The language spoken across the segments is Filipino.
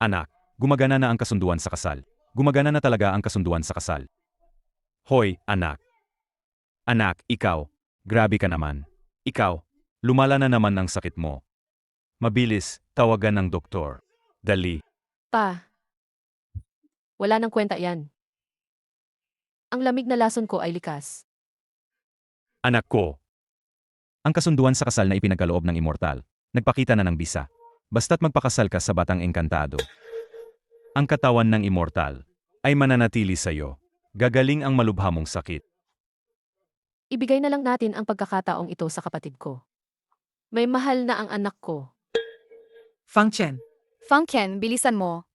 Anak, gumagana na ang kasunduan sa kasal. Gumagana na talaga ang kasunduan sa kasal. Hoy, anak. Anak, ikaw. Grabe ka naman. Ikaw. Lumala na naman ang sakit mo. Mabilis, tawagan ng doktor. Dali. Pa, wala nang kwenta yan. Ang lamig na lason ko ay likas. Anak ko. Ang kasunduan sa kasal na ipinagkaloob ng immortal. Nagpakita na ng bisa. Basta't magpakasal ka sa batang engkantado. Ang katawan ng immortal ay mananatili sa iyo. Gagaling ang malubha mong sakit. Ibigay na lang natin ang pagkakataong ito sa kapatid ko. May mahal na ang anak ko. Fang Chen. Fang Ken, bilisan mo.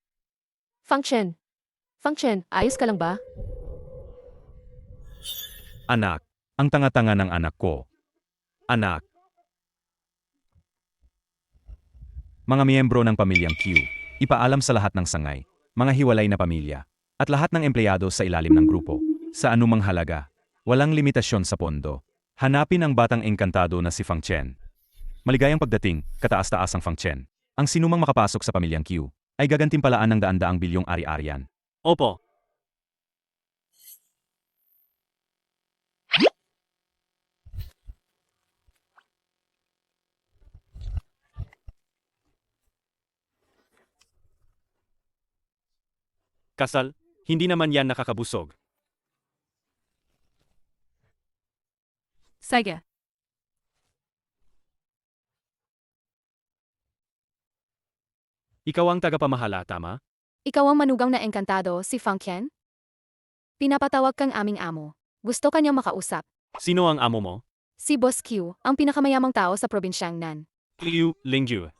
Fang Chen. Fang Chen, ayos ka lang ba? Anak, ang tanga-tanga ng anak ko. Anak. Mga miyembro ng pamilyang Q, ipaalam sa lahat ng sangay, mga hiwalay na pamilya, at lahat ng empleyado sa ilalim ng grupo, sa anumang halaga, walang limitasyon sa pondo. Hanapin ang batang engkantado na si Fang Chen. Maligayang pagdating, kataas-taasang Fang Chen. Ang sinumang makapasok sa pamilyang Q, ay gagantimpalaan ng daan-daang bilyong ari-arian. Opo. Kasal, hindi naman yan nakakabusog. Sige. Ikaw ang tagapamahala, tama? Ikaw ang manugang na engkantado, si Fang Ken? Pinapatawag kang aming amo. Gusto kanyang makausap. Sino ang amo mo? Si Boss Q, ang pinakamayamang tao sa probinsyang Nan. Liu Lingju.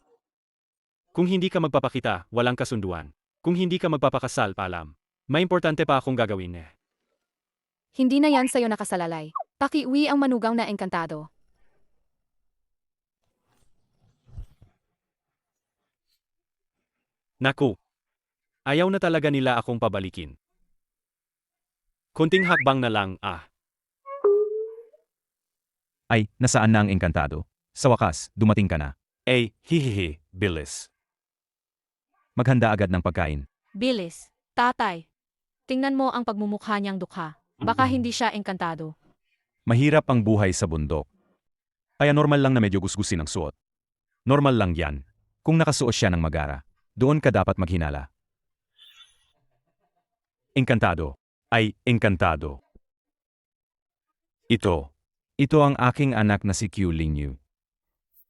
Kung hindi ka magpapakita, walang kasunduan. Kung hindi ka magpapakasal, paalam. May importante pa akong gagawin. Hindi na yan sa'yo nakasalalay. Pakiuwi ang manugang na engkantado. Naku. Ayaw na talaga nila akong pabalikin. Kunting hakbang na lang, Ay, nasaan na ang engkantado? Sa wakas, dumating ka na. hihihi, bilis. Maghanda agad ng pagkain. Bilis. Tatay. Tingnan mo ang pagmumukha niyang dukha. Baka hindi siya engkantado. Mahirap ang buhay sa bundok. Kaya normal lang na medyo gusgusin ang suot. Normal lang yan. Kung nakasuot siya ng magara, doon ka dapat maghinala. Engkantado. Ay, engkantado. Ito ang aking anak na si Q Lingyu.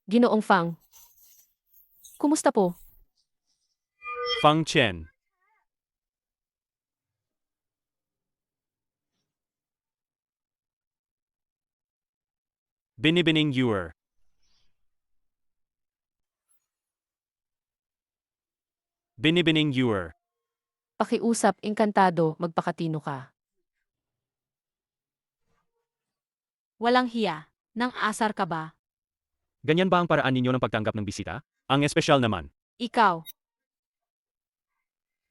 Ginoong Fang. Kumusta po? Fang Chen. Binibining Yuer. Binibining Yuer. Pakiusap, engkantado, magpakatino ka. Walang hiya. Nang asar ka ba? Ganyan ba ang paraan ninyo ng pagtanggap ng bisita? Ang espesyal naman. Ikaw.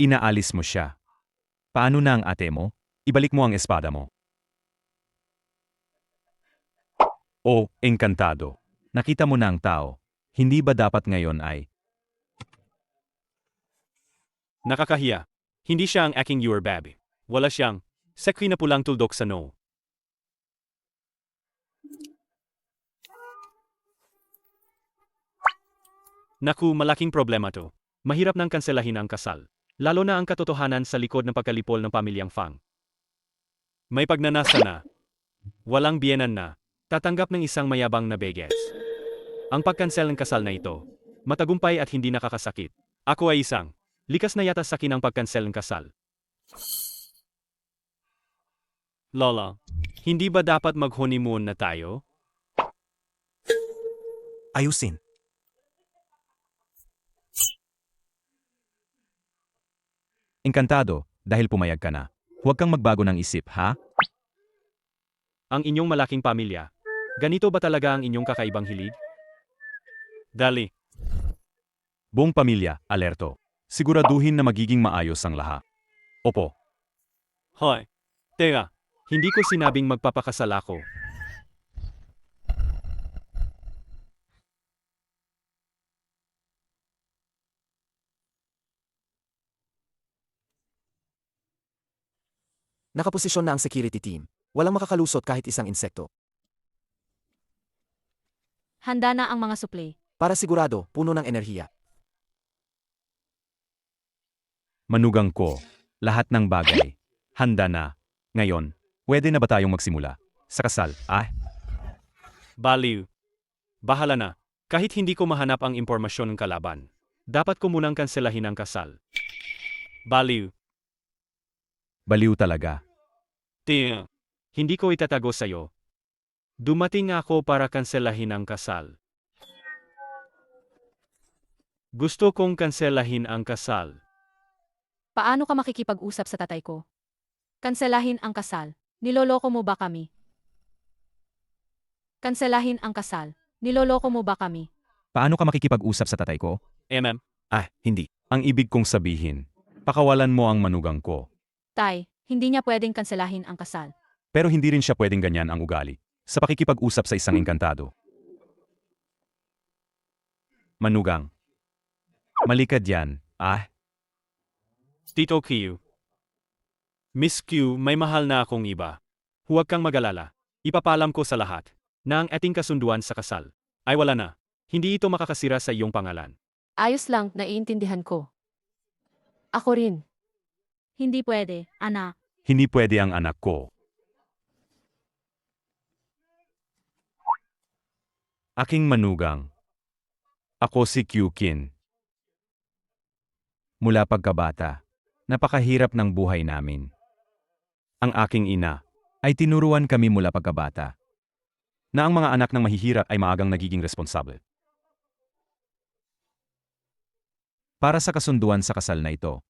Inaalis mo siya. Paano na ang ate mo? Ibalik mo ang espada mo. Oh, engkantado. Nakita mo na ang tao. Hindi ba dapat ngayon ay... Nakakahiya. Hindi siya ang aking Yuer baby. Wala siyang sekwi na pulang tuldok sa no. Naku, malaking problema to. Mahirap nang kanselahin ang kasal. Lalo na ang katotohanan sa likod ng pagkalipol ng pamilyang Fang. May pagnanasa na. Walang biyenan na. Tatanggap ng isang mayabang na beges. Ang pagkansel ng kasal na ito, matagumpay at hindi nakakasakit. Ako ay isang. Likas na yata sa akin ang pagkansel ng kasal. Lola, hindi ba dapat mag-honeymoon na tayo? Ayusin. Engkantado, dahil pumayag ka na. Huwag kang magbago ng isip, ha? Ang inyong malaking pamilya. Ganito ba talaga ang inyong kakaibang hilig? Dali. Buong pamilya, alerto. Siguraduhin na magiging maayos ang lahat. Opo. Hoy. Teka, hindi ko sinabing magpapakasal ako. Nakaposisyon na ang security team. Walang makakalusot kahit isang insekto. Handa na ang mga supli. Para sigurado, puno ng enerhiya. Manugang ko, lahat ng bagay. Handa na. Ngayon, pwede na ba tayong magsimula? Sa kasal, Baliw. Bahala na. Kahit hindi ko mahanap ang impormasyon ng kalaban, dapat ko munang kanselahin ang kasal. Baliw. Baliw talaga. Hindi ko itatago sa'yo. Dumating ako para kanselahin ang kasal. Gusto kong kanselahin ang kasal. Paano ka makikipag-usap sa tatay ko? Kanselahin ang kasal. Niloloko mo ba kami? Kanselahin ang kasal. Niloloko mo ba kami? Paano ka makikipag-usap sa tatay ko? Hindi. Ang ibig kong sabihin, pakawalan mo ang manugang ko. Tay, hindi niya pwedeng kanselahin ang kasal. Pero hindi rin siya pwedeng ganyan ang ugali sa pakikipag-usap sa isang engkantado. Manugang. Malikad yan, Tito Q. Miss Q, may mahal na akong iba. Huwag kang mag-alala. Ipapalam ko sa lahat na ang ating kasunduan sa kasal ay wala na. Hindi ito makakasira sa iyong pangalan. Ayos lang, naiintindihan ko. Ako rin. Hindi pwede, anak. Hindi pwede ang anak ko. Aking manugang. Ako si Kyukin. Mula pagkabata, napakahirap ng buhay namin. Ang aking ina ay tinuruan kami mula pagkabata na ang mga anak ng mahihirap ay maagang nagiging responsable. Para sa kasunduan sa kasal na ito,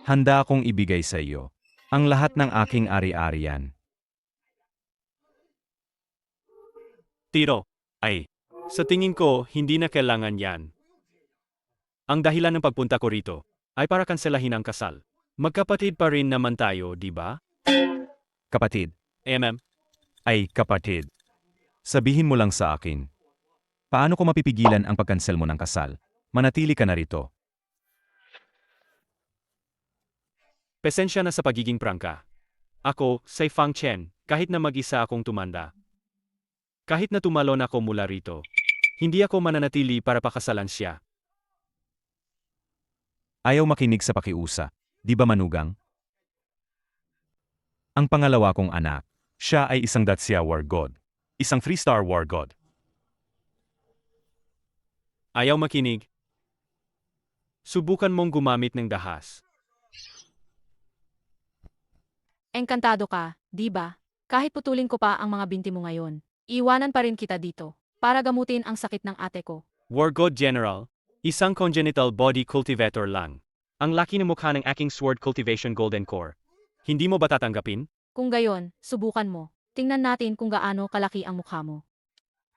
handa akong ibigay sa iyo ang lahat ng aking ari-arian. Tito, sa tingin ko, hindi na kailangan yan. Ang dahilan ng pagpunta ko rito ay para kanselahin ang kasal. Magkapatid pa rin naman tayo, di ba? Kapatid, Ay, kapatid. Sabihin mo lang sa akin, paano ko mapipigilan ang pagkansel mo ng kasal? Manatili ka na rito. Pasensya na sa pagiging prangka. Ako, si Fang Chen, kahit na mag-isa akong tumanda. Kahit na tumalon ako mula rito, hindi ako mananatili para pakasalan siya. Ayaw makinig sa pakiusa, di ba manugang? Ang pangalawa kong anak, siya ay isang Dacia War God. Isang 3-star War God. Ayaw makinig. Subukan mong gumamit ng dahas. Engkantado ka, di ba? Kahit putulin ko pa ang mga binti mo ngayon, iwanan pa rin kita dito para gamutin ang sakit ng ate ko. War God General, isang congenital body cultivator lang. Ang laki ng mukha ng aking sword cultivation golden core. Hindi mo ba tatanggapin? Kung gayon, subukan mo. Tingnan natin kung gaano kalaki ang mukha mo.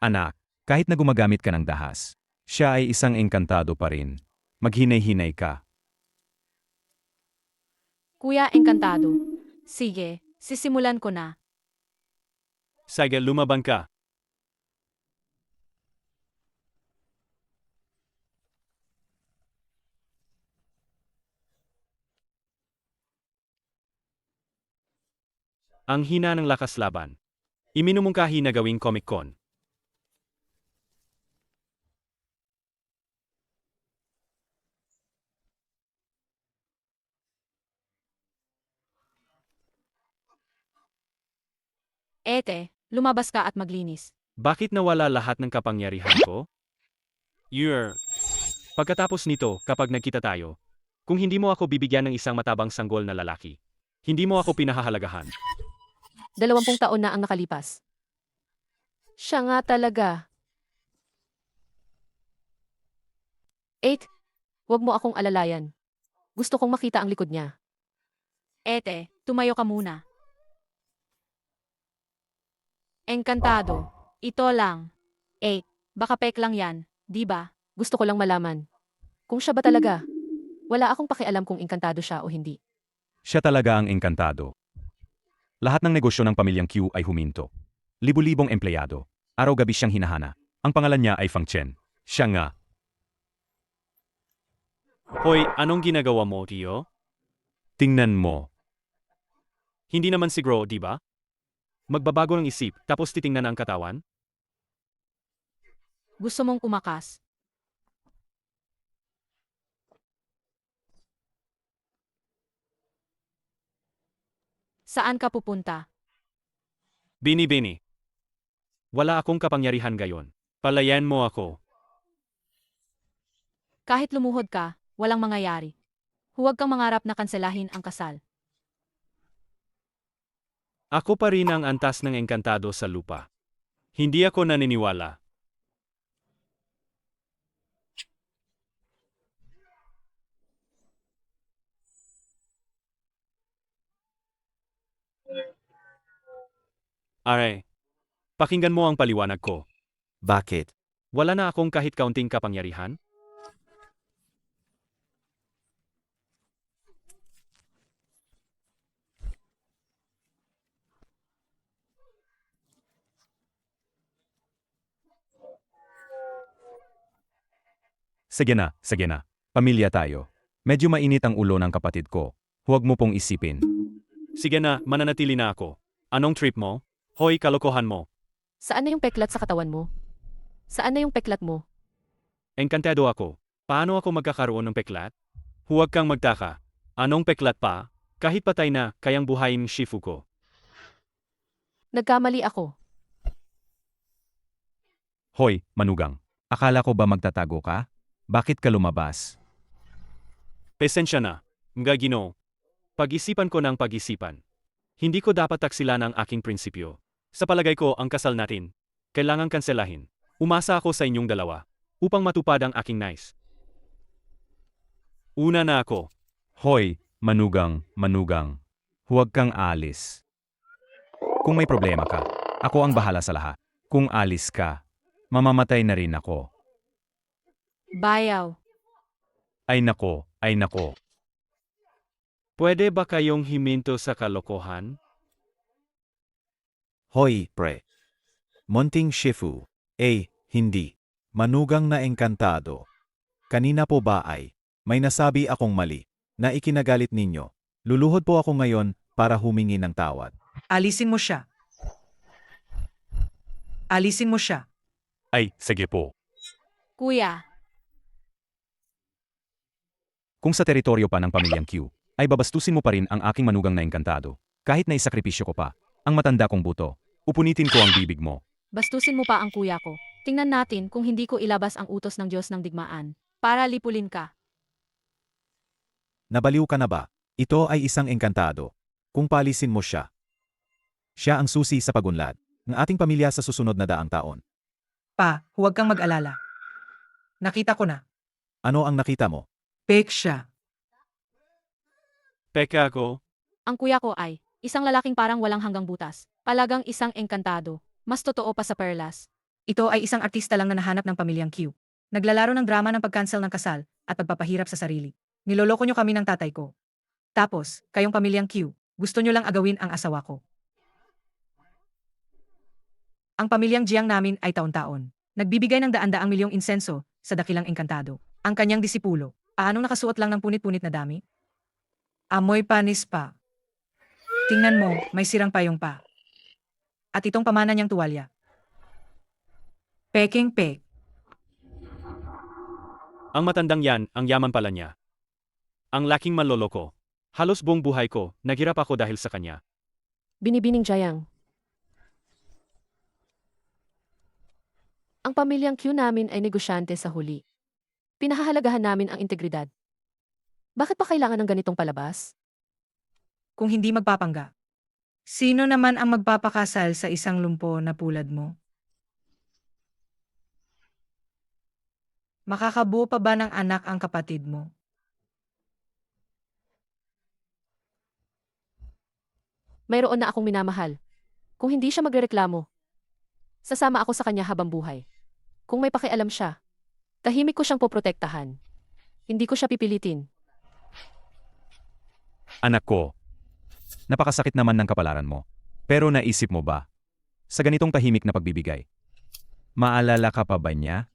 Anak, kahit na gumagamit ka ng dahas, siya ay isang engkantado pa rin. Maghinay-hinay ka. Kuya, engkantado. Sige, sisimulan ko na. Sige, lumaban ka. Ang hina ng lakas laban. Iminumungkahi na gawing Comic Con. Ete, lumabas ka at maglinis. Bakit nawala lahat ng kapangyarihan ko? Pagkatapos nito, kapag nagkita tayo, kung hindi mo ako bibigyan ng isang matabang sanggol na lalaki, hindi mo ako pinahahalagahan. 20 taon na ang nakalipas. Siya nga talaga. 8. Huwag mo akong alalayan. Gusto kong makita ang likod niya. Ete, tumayo ka muna. Engkantado. Ito lang. Baka pek lang yan, di ba? Gusto ko lang malaman. Kung siya ba talaga? Wala akong pakialam kung engkantado siya o hindi. Siya talaga ang engkantado. Lahat ng negosyo ng pamilyang Q ay huminto. Libu-libong empleyado. Araw-gabi siyang hinahana. Ang pangalan niya ay Fang Chen. Siya nga. Hoy, anong ginagawa mo, Tio? Tingnan mo. Hindi naman siguro, di ba? Magbabago ng isip, tapos titingnan ang katawan? Gusto mong umakas. Saan ka pupunta? Bini-bini. Wala akong kapangyarihan gayon. Palayan mo ako. Kahit lumuhod ka, walang mangyayari. Huwag kang mangarap na kanselahin ang kasal. Ako pa rin ang antas ng engkantado sa lupa. Hindi ako naniniwala. Are, pakinggan mo ang paliwanag ko. Bakit? Wala na akong kahit kaunting kapangyarihan? Sige na, sige na. Pamilya tayo. Medyo mainit ang ulo ng kapatid ko. Huwag mo pong isipin. Sige na, mananatili na ako. Anong trip mo? Hoy, kalokohan mo. Saan na yung peklat sa katawan mo? Saan na yung peklat mo? Engkantado ako. Paano ako magkakaroon ng peklat? Huwag kang magtaka. Anong peklat pa? Kahit patay na, kayang buhayin Shifu ko. Nagkamali ako. Hoy, manugang. Akala ko ba magtatago ka? Bakit ka lumabas? Pesensya na. Mga Ginoo. Pag-isipan ko ng pag-isipan. Hindi ko dapat taksilan ang aking prinsipyo. Sa palagay ko ang kasal natin. Kailangang kanselahin. Umasa ako sa inyong dalawa. Upang matupad ang aking nais. Una na ako. Hoy, manugang, manugang. Huwag kang alis. Kung may problema ka, ako ang bahala sa lahat. Kung alis ka, mamamatay na rin ako. Bayaw. Ay nako, ay nako. Pwede ba kayong himinto sa kalokohan? Hoy, pre. Monting Shifu. Hindi. Manugang na engkantado. Kanina po ba ay, may nasabi akong mali, na ikinagalit ninyo. Luluhod po ako ngayon para humingi ng tawad. Alisin mo siya. Alisin mo siya. Ay, sige po. Kuya, Kung sa teritoryo pa ng pamilyang Q, ay babastusin mo pa rin ang aking manugang na engkantado. Kahit na isakripisyo ko pa, ang matanda kong buto, upunitin ko ang bibig mo. bastusin mo pa ang kuya ko. Tingnan natin kung hindi ko ilabas ang utos ng Diyos ng digmaan. Para lipulin ka. Nabaliw ka na ba? Ito ay isang engkantado. Kung palisin mo siya. Siya ang susi sa pagunlad ng ating pamilya sa susunod na daang taon. Pa, huwag kang mag-alala. Nakita ko na. Ano ang nakita mo? Fake siya. Peka ako. Ang kuya ko ay isang lalaking parang walang hanggang butas. Palagang isang engkantado. Mas totoo pa sa perlas. Ito ay isang artista lang na nahanap ng pamilyang Q. Naglalaro ng drama ng pag-cancel ng kasal at pagpapahirap sa sarili. Niloloko nyo kami ng tatay ko. Tapos, kayong pamilyang Q, gusto nyo lang agawin ang asawa ko. Ang pamilyang Jiang namin ay taon-taon. Nagbibigay ng daan-daang milyong insenso sa dakilang engkantado. Ang kanyang disipulo, anong nakasuot lang ng punit-punit na dami? Amoy panis pa. Tingnan mo, may sirang payong pa. At itong pamana niyang tuwalya. Peking pek. Ang matandang yan, ang yaman pala niya. Ang laking manloloko. Halos buong buhay ko, naghirap ako dahil sa kanya. Binibining Jayang. Ang pamilyang Q namin ay negosyante sa huli. Pinahahalagahan namin ang integridad. Bakit pa kailangan ng ganitong palabas? Kung hindi magpapangga. Sino naman ang magpapakasal sa isang lumpo na pulad mo? Makakabuo pa ba ng anak ang kapatid mo? Mayroon na akong minamahal. Kung hindi siya magrereklamo, sasama ako sa kanya habang buhay. Kung may pakialam siya, tahimik ko siyang poprotektahan. Hindi ko siya pipilitin. Anak ko, napakasakit naman ng kapalaran mo. Pero naisip mo ba, sa ganitong tahimik na pagbibigay, maalala ka pa ba niya?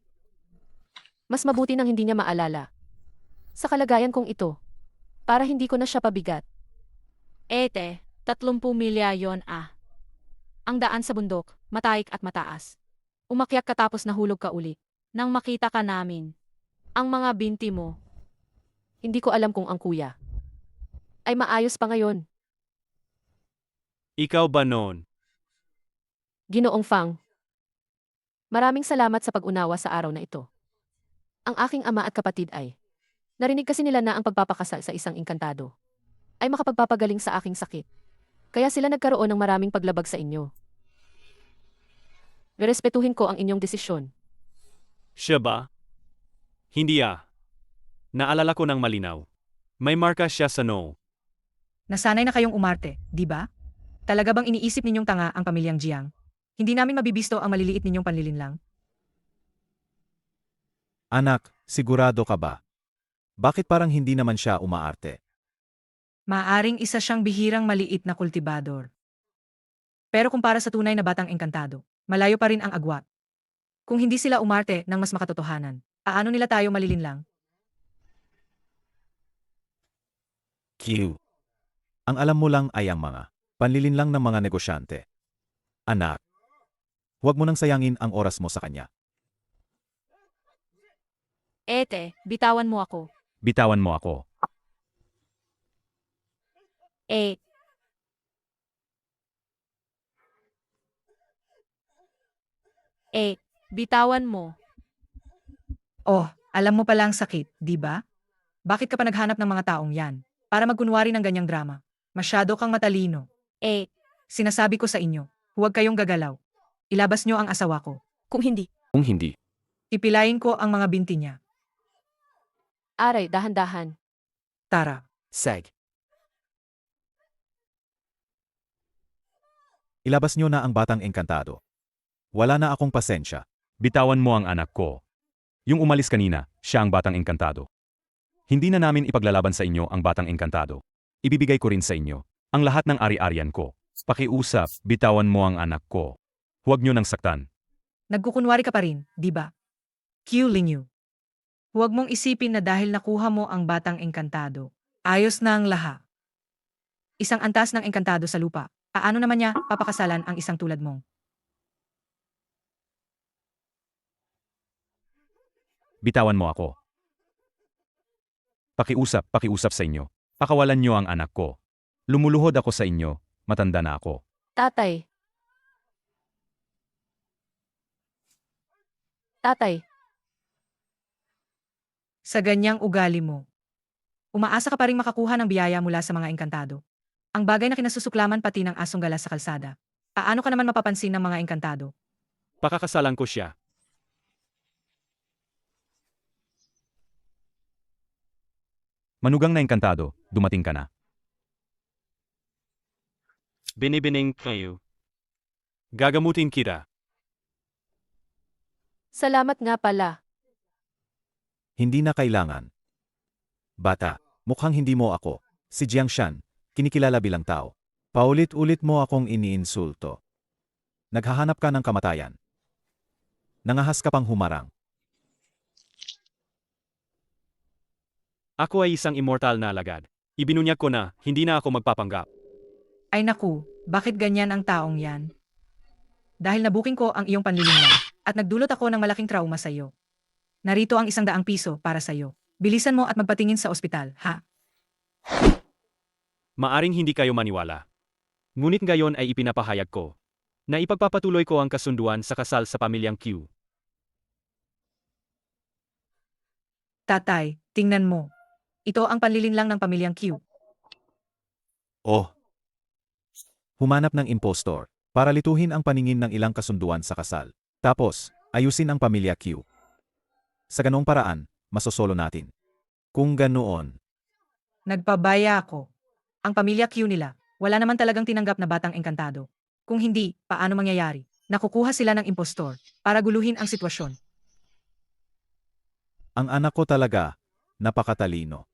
Mas mabuti nang hindi niya maalala. Sa kalagayan kong ito, para hindi ko na siya pabigat. Ete, 30 milya yon ah. Ang daan sa bundok, mataik at mataas. Umakyat ka tapos nahulog ka uli. Nang makita ka namin. Ang mga binti mo. Hindi ko alam kung ang kuya ay maayos pa ngayon. Ikaw ba noon? Ginoong Fang, maraming salamat sa pag-unawa sa araw na ito. Ang aking ama at kapatid ay, narinig kasi nila na ang pagpapakasal sa isang engkantado ay makapagpapagaling sa aking sakit. Kaya sila nagkaroon ng maraming paglabag sa inyo. Respetuhin ko ang inyong desisyon. Siya ba? Hindi ah. Naalala ko ng malinaw. May marka siya sa no. Nasanay na kayong umarte, di ba? Talaga bang iniisip ninyong tanga ang pamilyang Jiang? Hindi namin mabibisto ang maliliit ninyong panlilinlang. Anak, sigurado ka ba? Bakit parang hindi naman siya umaarte? Maaring isa siyang bihirang maliit na kultibador. Pero kumpara sa tunay na batang engkantado, malayo pa rin ang agwat. Kung hindi sila umarte ng mas makatotohanan, aano nila tayo malilinlang? Q. Ang alam mo lang ay ang mga panlilinlang ng mga negosyante. Anak, huwag mo nang sayangin ang oras mo sa kanya. Ete, bitawan mo ako. Bitawan mo ako. Eh, bitawan mo. Oh, alam mo pala ang sakit, di ba? Bakit ka pa naghanap ng mga taong yan? Para magkunwari ng ganyang drama. Masyado kang matalino. Eh, Sinasabi ko sa inyo, huwag kayong gagalaw. Ilabas nyo ang asawa ko. kung hindi. Kung hindi, Ipilayin ko ang mga binti niya. Aray, dahan-dahan. Tara. Seg. Ilabas nyo na ang batang engkantado. Wala na akong pasensya. bitawan mo ang anak ko. Yung umalis kanina, siya ang batang engkantado. Hindi na namin ipaglalaban sa inyo ang batang engkantado. Ibibigay ko rin sa inyo ang lahat ng ari-arian ko. Pakiusap, bitawan mo ang anak ko. Huwag nyo nang saktan. Nagkukunwari ka pa rin, di ba? Q Linyu. Huwag mong isipin na dahil nakuha mo ang batang engkantado, ayos na ang lahat. Isang antas ng engkantado sa lupa. Paano naman niya papakasalan ang isang tulad mong? Bitawan mo ako. Pakiusap sa inyo. Pakawalan nyo ang anak ko. Lumuluhod ako sa inyo, matanda na ako. Tatay. Tatay, Sa ganyang ugali mo, umaasa ka pa rin makakuha ng biyaya mula sa mga engkantado. Ang bagay na kinasusuklaman pati ng asong gala sa kalsada. Paano ka naman mapapansin ng mga engkantado? Pakakasalan ko siya. Manugang na engkantado, dumating ka na. Binibining kayo. Gagamutin kita. salamat nga pala. Hindi na kailangan. Bata, mukhang hindi mo ako. Si Jiangshan, kinikilala bilang tao. Paulit-ulit mo akong iniinsulto. Naghahanap ka ng kamatayan. Nangahas ka pang humarang. Ako ay isang immortal na alagad. Ibinunyag ko na, hindi na ako magpapanggap. Ay naku, bakit ganyan ang taong yan? Dahil nabuking ko ang iyong panlilinlang at nagdulot ako ng malaking trauma sa iyo. Narito ang 100 piso para sa iyo. Bilisan mo at magpatingin sa ospital, ha? Maaring hindi kayo maniwala. Ngunit ngayon ay ipinapahayag ko na ipagpapatuloy ko ang kasunduan sa kasal sa pamilyang Q. Tatay, tingnan mo. Ito ang panlilinlang ng pamilyang Q. Oh! Humanap ng impostor para lituhin ang paningin ng ilang kasunduan sa kasal. Tapos, ayusin ang pamilya Q. Sa ganoong paraan, masosolo natin. Kung ganoon, Nagpabaya ako. Ang pamilya Q nila, wala naman talagang tinanggap na batang engkantado. Kung hindi, paano mangyayari? Nakukuha sila ng impostor para guluhin ang sitwasyon. ang anak ko talaga, napakatalino.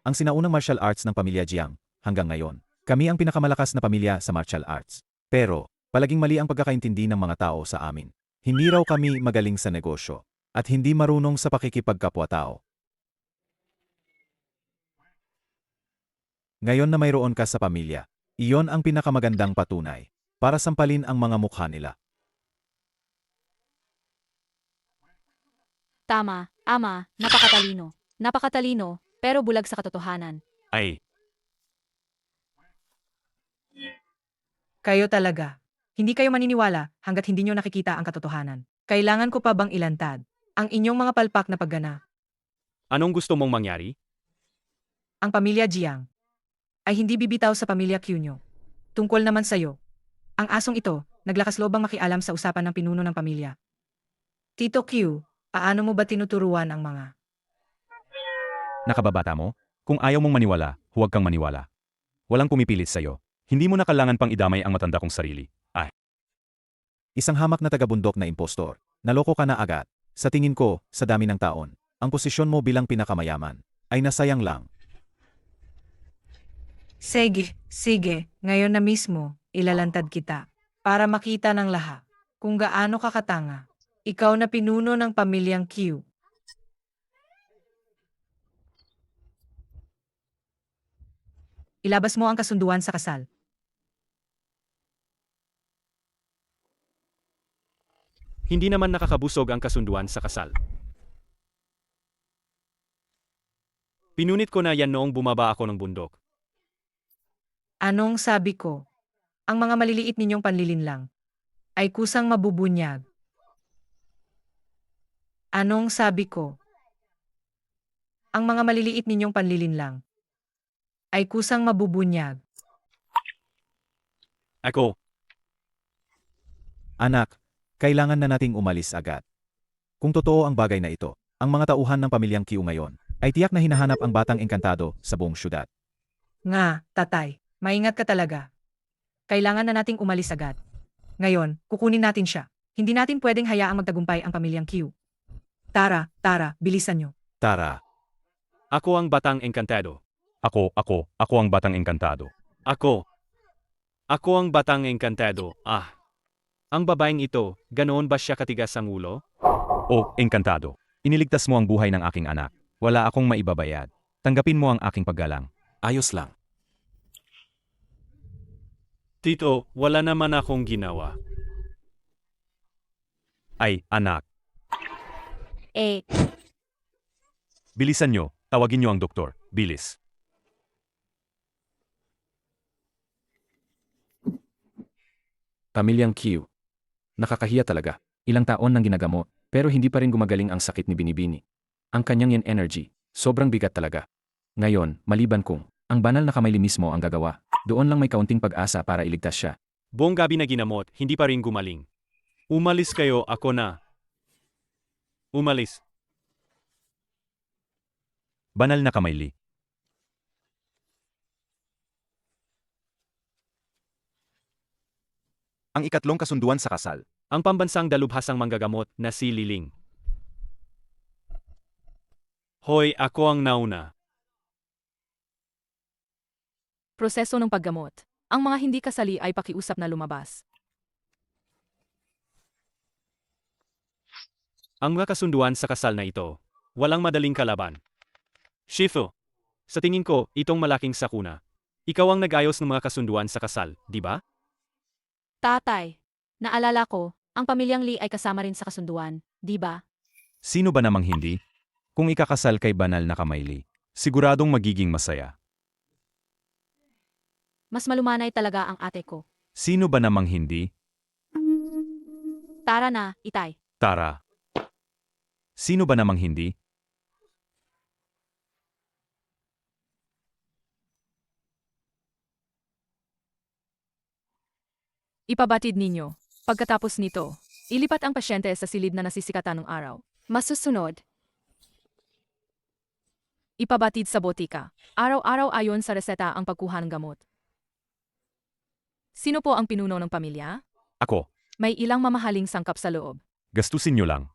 Ang sinaunang martial arts ng pamilya Jiang, hanggang ngayon, kami ang pinakamalakas na pamilya sa martial arts. Pero, palaging mali ang pagkakaintindi ng mga tao sa amin. Hindi raw kami magaling sa negosyo, at hindi marunong sa pakikipagkapwa-tao. Ngayon na mayroon ka sa pamilya, iyon ang pinakamagandang patunay para sampalin ang mga mukha nila. Tama, ama, napakatalino. Napakatalino, pero bulag sa katotohanan. Ay, Kayo talaga. Hindi kayo maniniwala hanggat hindi nyo nakikita ang katotohanan. Kailangan ko pa bang ilantad ang inyong mga palpak na paggana? anong gusto mong mangyari? Ang pamilya Jiang ay hindi bibitaw sa pamilya Q nyo. Tungkol naman sa'yo. Ang asong ito, naglakas loob ang makialam sa usapan ng pinuno ng pamilya. Tito Q, paano mo ba tinuturuan ang mga... Nakababata mo? Kung ayaw mong maniwala, huwag kang maniwala. Walang pumipilit sa'yo. Hindi mo na kailangan pang idamay ang matanda kong sarili. Isang hamak na tagabundok na impostor. Naloko ka na agad. Sa tingin ko, sa dami ng taon, ang posisyon mo bilang pinakamayaman ay nasayang lang. Sige, ngayon na mismo, ilalantad kita. Para makita ng lahat kung gaano ka katanga. Ikaw na pinuno ng pamilyang Q. Ilabas mo ang kasunduan sa kasal. Hindi naman nakakabusog ang kasunduan sa kasal. Pinunit ko na yan noong bumaba ako ng bundok. Anong sabi ko? Ang mga maliliit ninyong panlilinlang ay kusang mabubunyag. Anong sabi ko? Ang mga maliliit ninyong panlilinlang ay kusang mabubunyag. Ako, Anak, kailangan na nating umalis agad. Kung totoo ang bagay na ito, ang mga tauhan ng pamilyang Q ngayon ay tiyak na hinahanap ang batang engkantado sa buong syudad. Nga, tatay, maingat ka talaga. Kailangan na nating umalis agad. Ngayon, kukunin natin siya. Hindi natin pwedeng hayaang magtagumpay ang pamilyang Q. Tara, bilisan nyo. Tara, ako ang batang engkantado. Ako ang batang engkantado. Ako ang batang engkantado. Ang babaeng ito, ganoon ba siya katigas ang ulo? Oh, engkantado. Iniligtas mo ang buhay ng aking anak. Wala akong maibabayad. Tanggapin mo ang aking paggalang. Ayos lang. Tito, wala naman akong ginawa. Ay, anak. Bilisan nyo. Tawagin nyo ang doktor. Bilis. Pamilyang Q. Nakakahiya talaga. Ilang taon nang ginagamot, pero hindi pa rin gumagaling ang sakit ni Binibini. Ang kanyang yen energy, sobrang bigat talaga. Ngayon, maliban kung, ang banal na kamay mismo ang gagawa, doon lang may kaunting pag-asa para iligtas siya. Buong gabi na ginamot, hindi pa rin gumaling. Umalis kayo, ako na. Umalis. Banal na kamay, Lee. Ang ikatlong kasunduan sa kasal. Ang pambansang dalubhasang manggagamot na si Liling. Hoy, ako ang nauna. Proseso ng paggamot. Ang mga hindi kasali ay pakiusap na lumabas. Ang mga kasunduan sa kasal na ito, walang madaling kalaban. Shifu, sa tingin ko, itong malaking sakuna. Ikaw ang nag-ayos ng mga kasunduan sa kasal, di ba? Tatay, naalala ko, ang pamilyang Lee ay kasama rin sa kasunduan, di ba? Sino ba namang hindi? Kung ikakasal kay banal na kamay, Lee, siguradong magiging masaya. Mas malumanay talaga ang ate ko. Sino ba namang hindi? Tara na, itay. Tara. Sino ba namang hindi? Ipabatid ninyo. Pagkatapos nito, ilipat ang pasyente sa silid na nasisikatan ng araw. Masusunod, ipabatid sa botika. Araw-araw ayon sa reseta ang pagkuha ng gamot. Sino po ang pinuno ng pamilya? Ako. May ilang mamahaling sangkap sa loob. Gastusin nyo lang.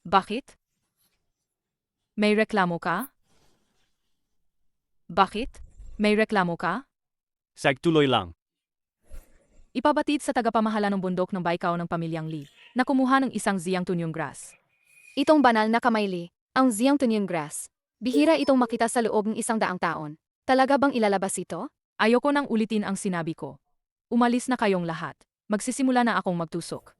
Bakit? May reklamo ka? Bakit? May reklamo ka? Sagtuloy lang. Ipabatid sa tagapamahala ng bundok ng Baikaw ng pamilyang Lee na kumuha ng isang ziyang tunyong grass. Itong banal na kamay Lee, ang Ziyang Tunyon Grass. Bihira itong makita sa loob ng 100 taon. Talaga bang ilalabas ito? Ayoko nang ulitin ang sinabi ko. Umalis na kayong lahat. Magsisimula na akong magtusok.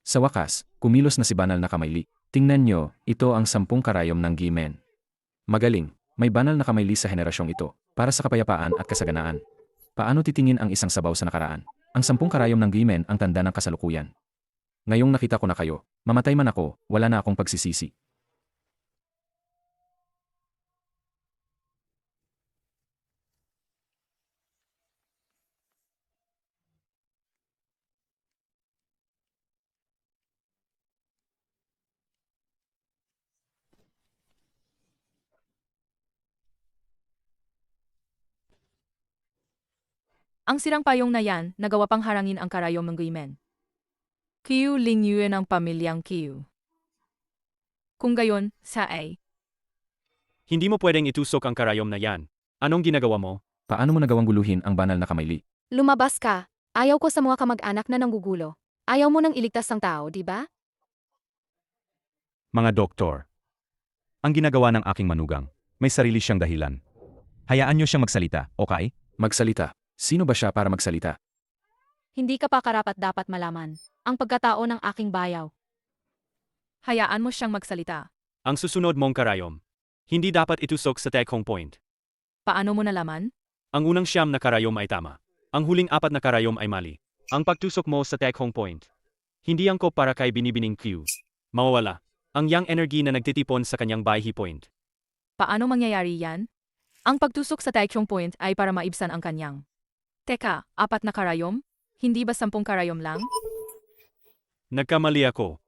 Sa wakas, kumilos na si banal na Kamayli. Tingnan nyo, ito ang 10 karayom ng Gimen. Magaling, may banal na Kamayli sa henerasyong ito, para sa kapayapaan at kasaganaan. Paano titingin ang isang sabaw sa nakaraan? Ang 10 karayom ng Gimen ang tanda ng kasalukuyan. Ngayong nakita ko na kayo, mamatay man ako, wala na akong pagsisisi. Ang sirang payong na yan, nagawa pang harangin ang karayom ng Guimen. Qiu Lingyue ng pamilyang Qiu. Kung gayon, sa ay. Hindi mo pwedeng itusok ang karayom na yan. Anong ginagawa mo? Paano mo nagawang guluhin ang banal na Kamayli? Lumabas ka. Ayaw ko sa mga kamag-anak na nanggugulo. Ayaw mo nang iligtas ang tao, di ba? Mga doktor. Ang ginagawa ng aking manugang, may sarili siyang dahilan. Hayaan niyo siyang magsalita, okay? Magsalita. Sino ba siya para magsalita? Hindi ka pa karapat-dapat malaman ang pagkatao ng aking bayaw. Hayaan mo siyang magsalita. Ang susunod mong karayom. Hindi dapat itusok sa Tekhong Point. Paano mo nalaman? Ang unang 9 na karayom ay tama. Ang huling 4 na karayom ay mali. Ang pagtusok mo sa Tekhong Point. Hindi angkop para kay binibining Q. Mawawala. Ang yang energy na nagtitipon sa kanyang Baihi Point. Paano mangyayari yan? Ang pagtusok sa Taichung Point ay para maibsan ang kanyang. Teka, 4 na karayom? Hindi ba 10 karayom lang? Nagkamali ako.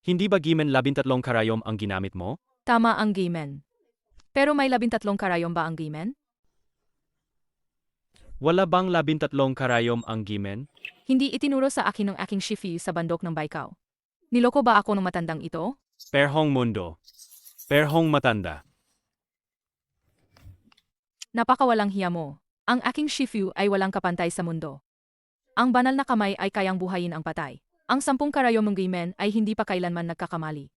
Hindi ba Gimen 13 karayom ang ginamit mo? Tama ang Gimen. Pero may 13 karayom ba ang Gimen? Wala bang 13 karayom ang Gimen? Hindi itinuro sa akin ng aking shifi sa bandok ng Baikaw. Niloko ba ako ng matandang ito? Perhong mundo. Perhong matanda. Napakawalang hiya mo. Ang aking shifu ay walang kapantay sa mundo. Ang banal na kamay ay kayang buhayin ang patay. Ang 10 karayom ng Gimen ay hindi pa kailanman nagkakamali.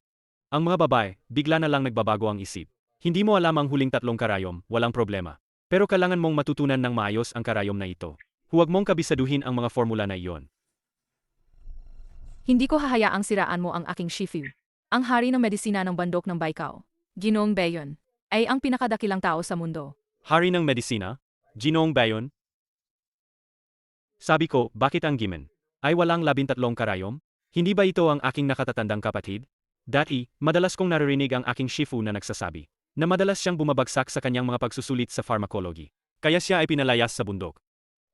Ang mga babae, bigla na lang nagbabago ang isip. Hindi mo alam ang huling 3 karayom, walang problema. Pero kailangan mong matutunan ng maayos ang karayom na ito. Huwag mong kabisaduhin ang mga formula na iyon. Hindi ko hahayaang siraan mo ang aking shifu. Ang hari ng medisina ng bandok ng Baikaw, Ginoong Bayon, ay ang pinakadakilang tao sa mundo. Hari ng medisina? Ginoong Bayon? Sabi ko, bakit ang Gimen? Ay walang 13 karayom? Hindi ba ito ang aking nakatatandang kapatid? Dati, madalas kong naririnig ang aking shifu na nagsasabi na madalas siyang bumabagsak sa kanyang mga pagsusulit sa pharmacology. Kaya siya ay pinalayas sa bundok.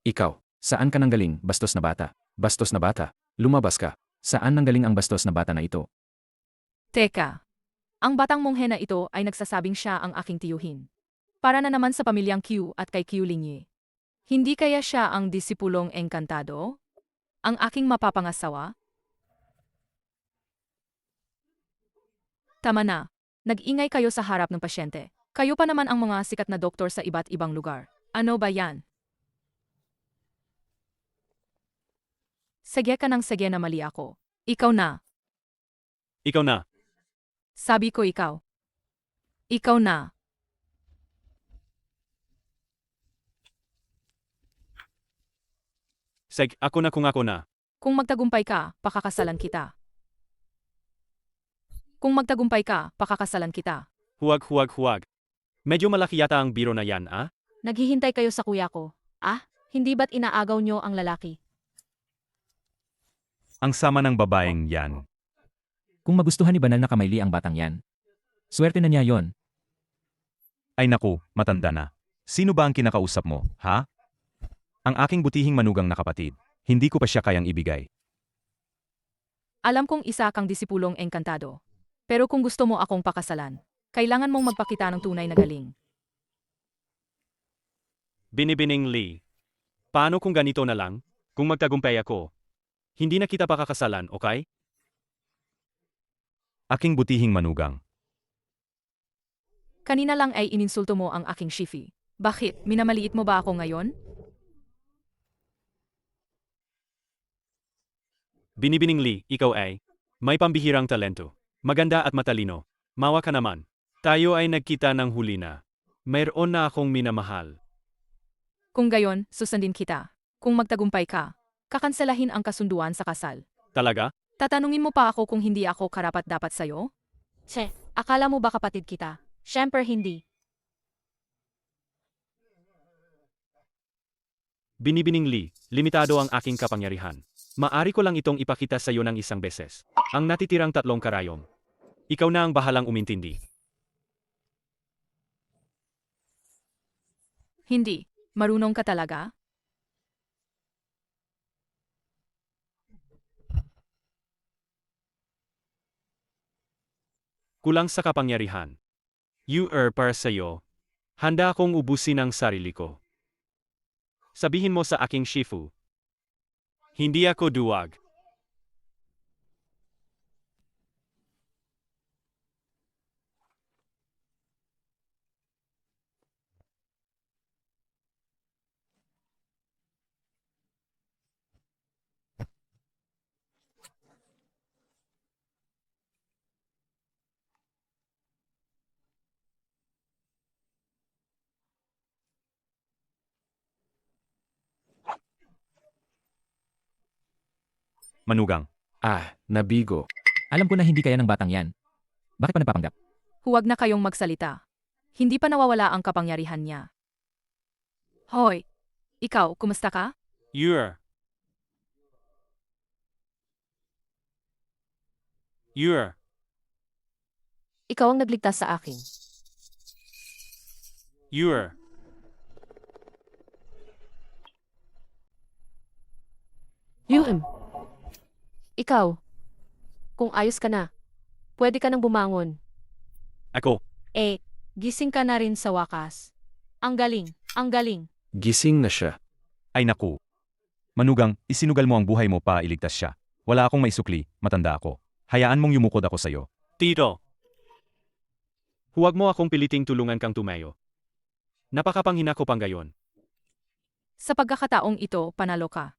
Ikaw, saan ka nanggaling, bastos na bata? Bastos na bata, lumabas ka. Saan nanggaling ang bastos na bata na ito? Teka, ang batang monghe na ito ay nagsasabing siya ang aking tiyuhin. Para na naman sa pamilyang Q at kay Q Linyi. Hindi kaya siya ang disipulong engkantado? Ang aking mapapangasawa? Tama na. Nag-ingay kayo sa harap ng pasyente. Kayo pa naman ang mga sikat na doktor sa iba't ibang lugar. Ano ba yan? Sige ka ng sige na mali ako. Ikaw na. Ikaw na. Sabi ko ikaw. Ikaw na. Seg, ako na kung ako na. Kung magtagumpay ka, pakakasalan kita. Kung magtagumpay ka, pakakasalan kita. Huwag. Medyo malaki yata ang biro na yan, ah? Naghihintay kayo sa kuya ko. Ah, hindi ba't inaagaw nyo ang lalaki? Ang sama ng babaeng yan. Kung magustuhan ni banal na Kamayli ang batang yan, swerte na niya yon. Ay naku, matanda na. Sino ba ang kinakausap mo, ha? Ang aking butihing manugang na kapatid. Hindi ko pa siya kayang ibigay. Alam kong isa kang disipulong engkantado. Pero kung gusto mo akong pakasalan, kailangan mong magpakita ng tunay na galing. Binibining Lee. Paano kung ganito na lang? Kung magtagumpay ako, hindi na kita pakakasalan, okay? Aking butihing manugang. Kanina lang ay ininsulto mo ang aking shifi. Bakit? Minamaliit mo ba ako ngayon? Binibining Lee, ikaw ay may pambihirang talento. Maganda at matalino. Mawa ka naman. Tayo ay nagkita ng huli na. Mayroon na akong minamahal. Kung gayon, susundin kita. Kung magtagumpay ka, kakanselahin ang kasunduan sa kasal. Talaga? Tatanungin mo pa ako kung hindi ako karapat-dapat sa'yo? Che, akala mo ba kapatid kita? Siyempre hindi. Binibining Lee, limitado ang aking kapangyarihan. Maari ko lang itong ipakita sa iyo ng isang beses. Ang natitirang 3 karayom. Ikaw na ang bahalang umintindi. Hindi. Marunong ka talaga? Kulang sa kapangyarihan. Para sa iyo. Handa akong ubusin ang sarili ko. Sabihin mo sa aking shifu. Hindi ako duwag. Manugang. Nabigo. Alam ko na hindi kaya ng batang yan. Bakit pa napapanggap? Huwag na kayong magsalita. Hindi pa nawawala ang kapangyarihan niya. Hoy! Ikaw, kumusta ka? You're. Ikaw ang nagligtas sa akin. You're. Ikaw. Kung ayos ka na, pwede ka nang bumangon. Ako. Gising ka na rin sa wakas. Ang galing, ang galing. Gising na siya. Ay naku. Manugang, isinugal mo ang buhay mo para iligtas siya. Wala akong maisukli, matanda ako. Hayaan mong yumukod ako sa'yo. Tito. Huwag mo akong piliting tulungan kang tumayo. Napakapanghina ko pang gayon. Sa pagkakataong ito, panalo ka.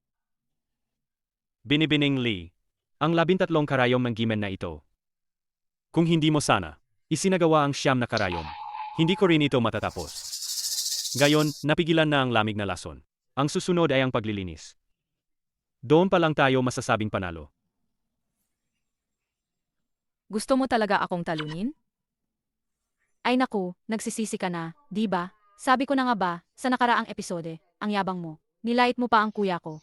Binibining Lee. Ang 13 karayom ng gimen na ito. Kung hindi mo sana, isinagawa ang 9 na karayom. Hindi ko rin ito matatapos. Gayon, napigilan na ang lamig na lason. Ang susunod ay ang paglilinis. Doon pa lang tayo masasabing panalo. Gusto mo talaga akong talunin? Ay naku, nagsisisi ka na, di ba? Sabi ko na nga ba, sa nakaraang episode, ang yabang mo. Nilait mo pa ang kuya ko.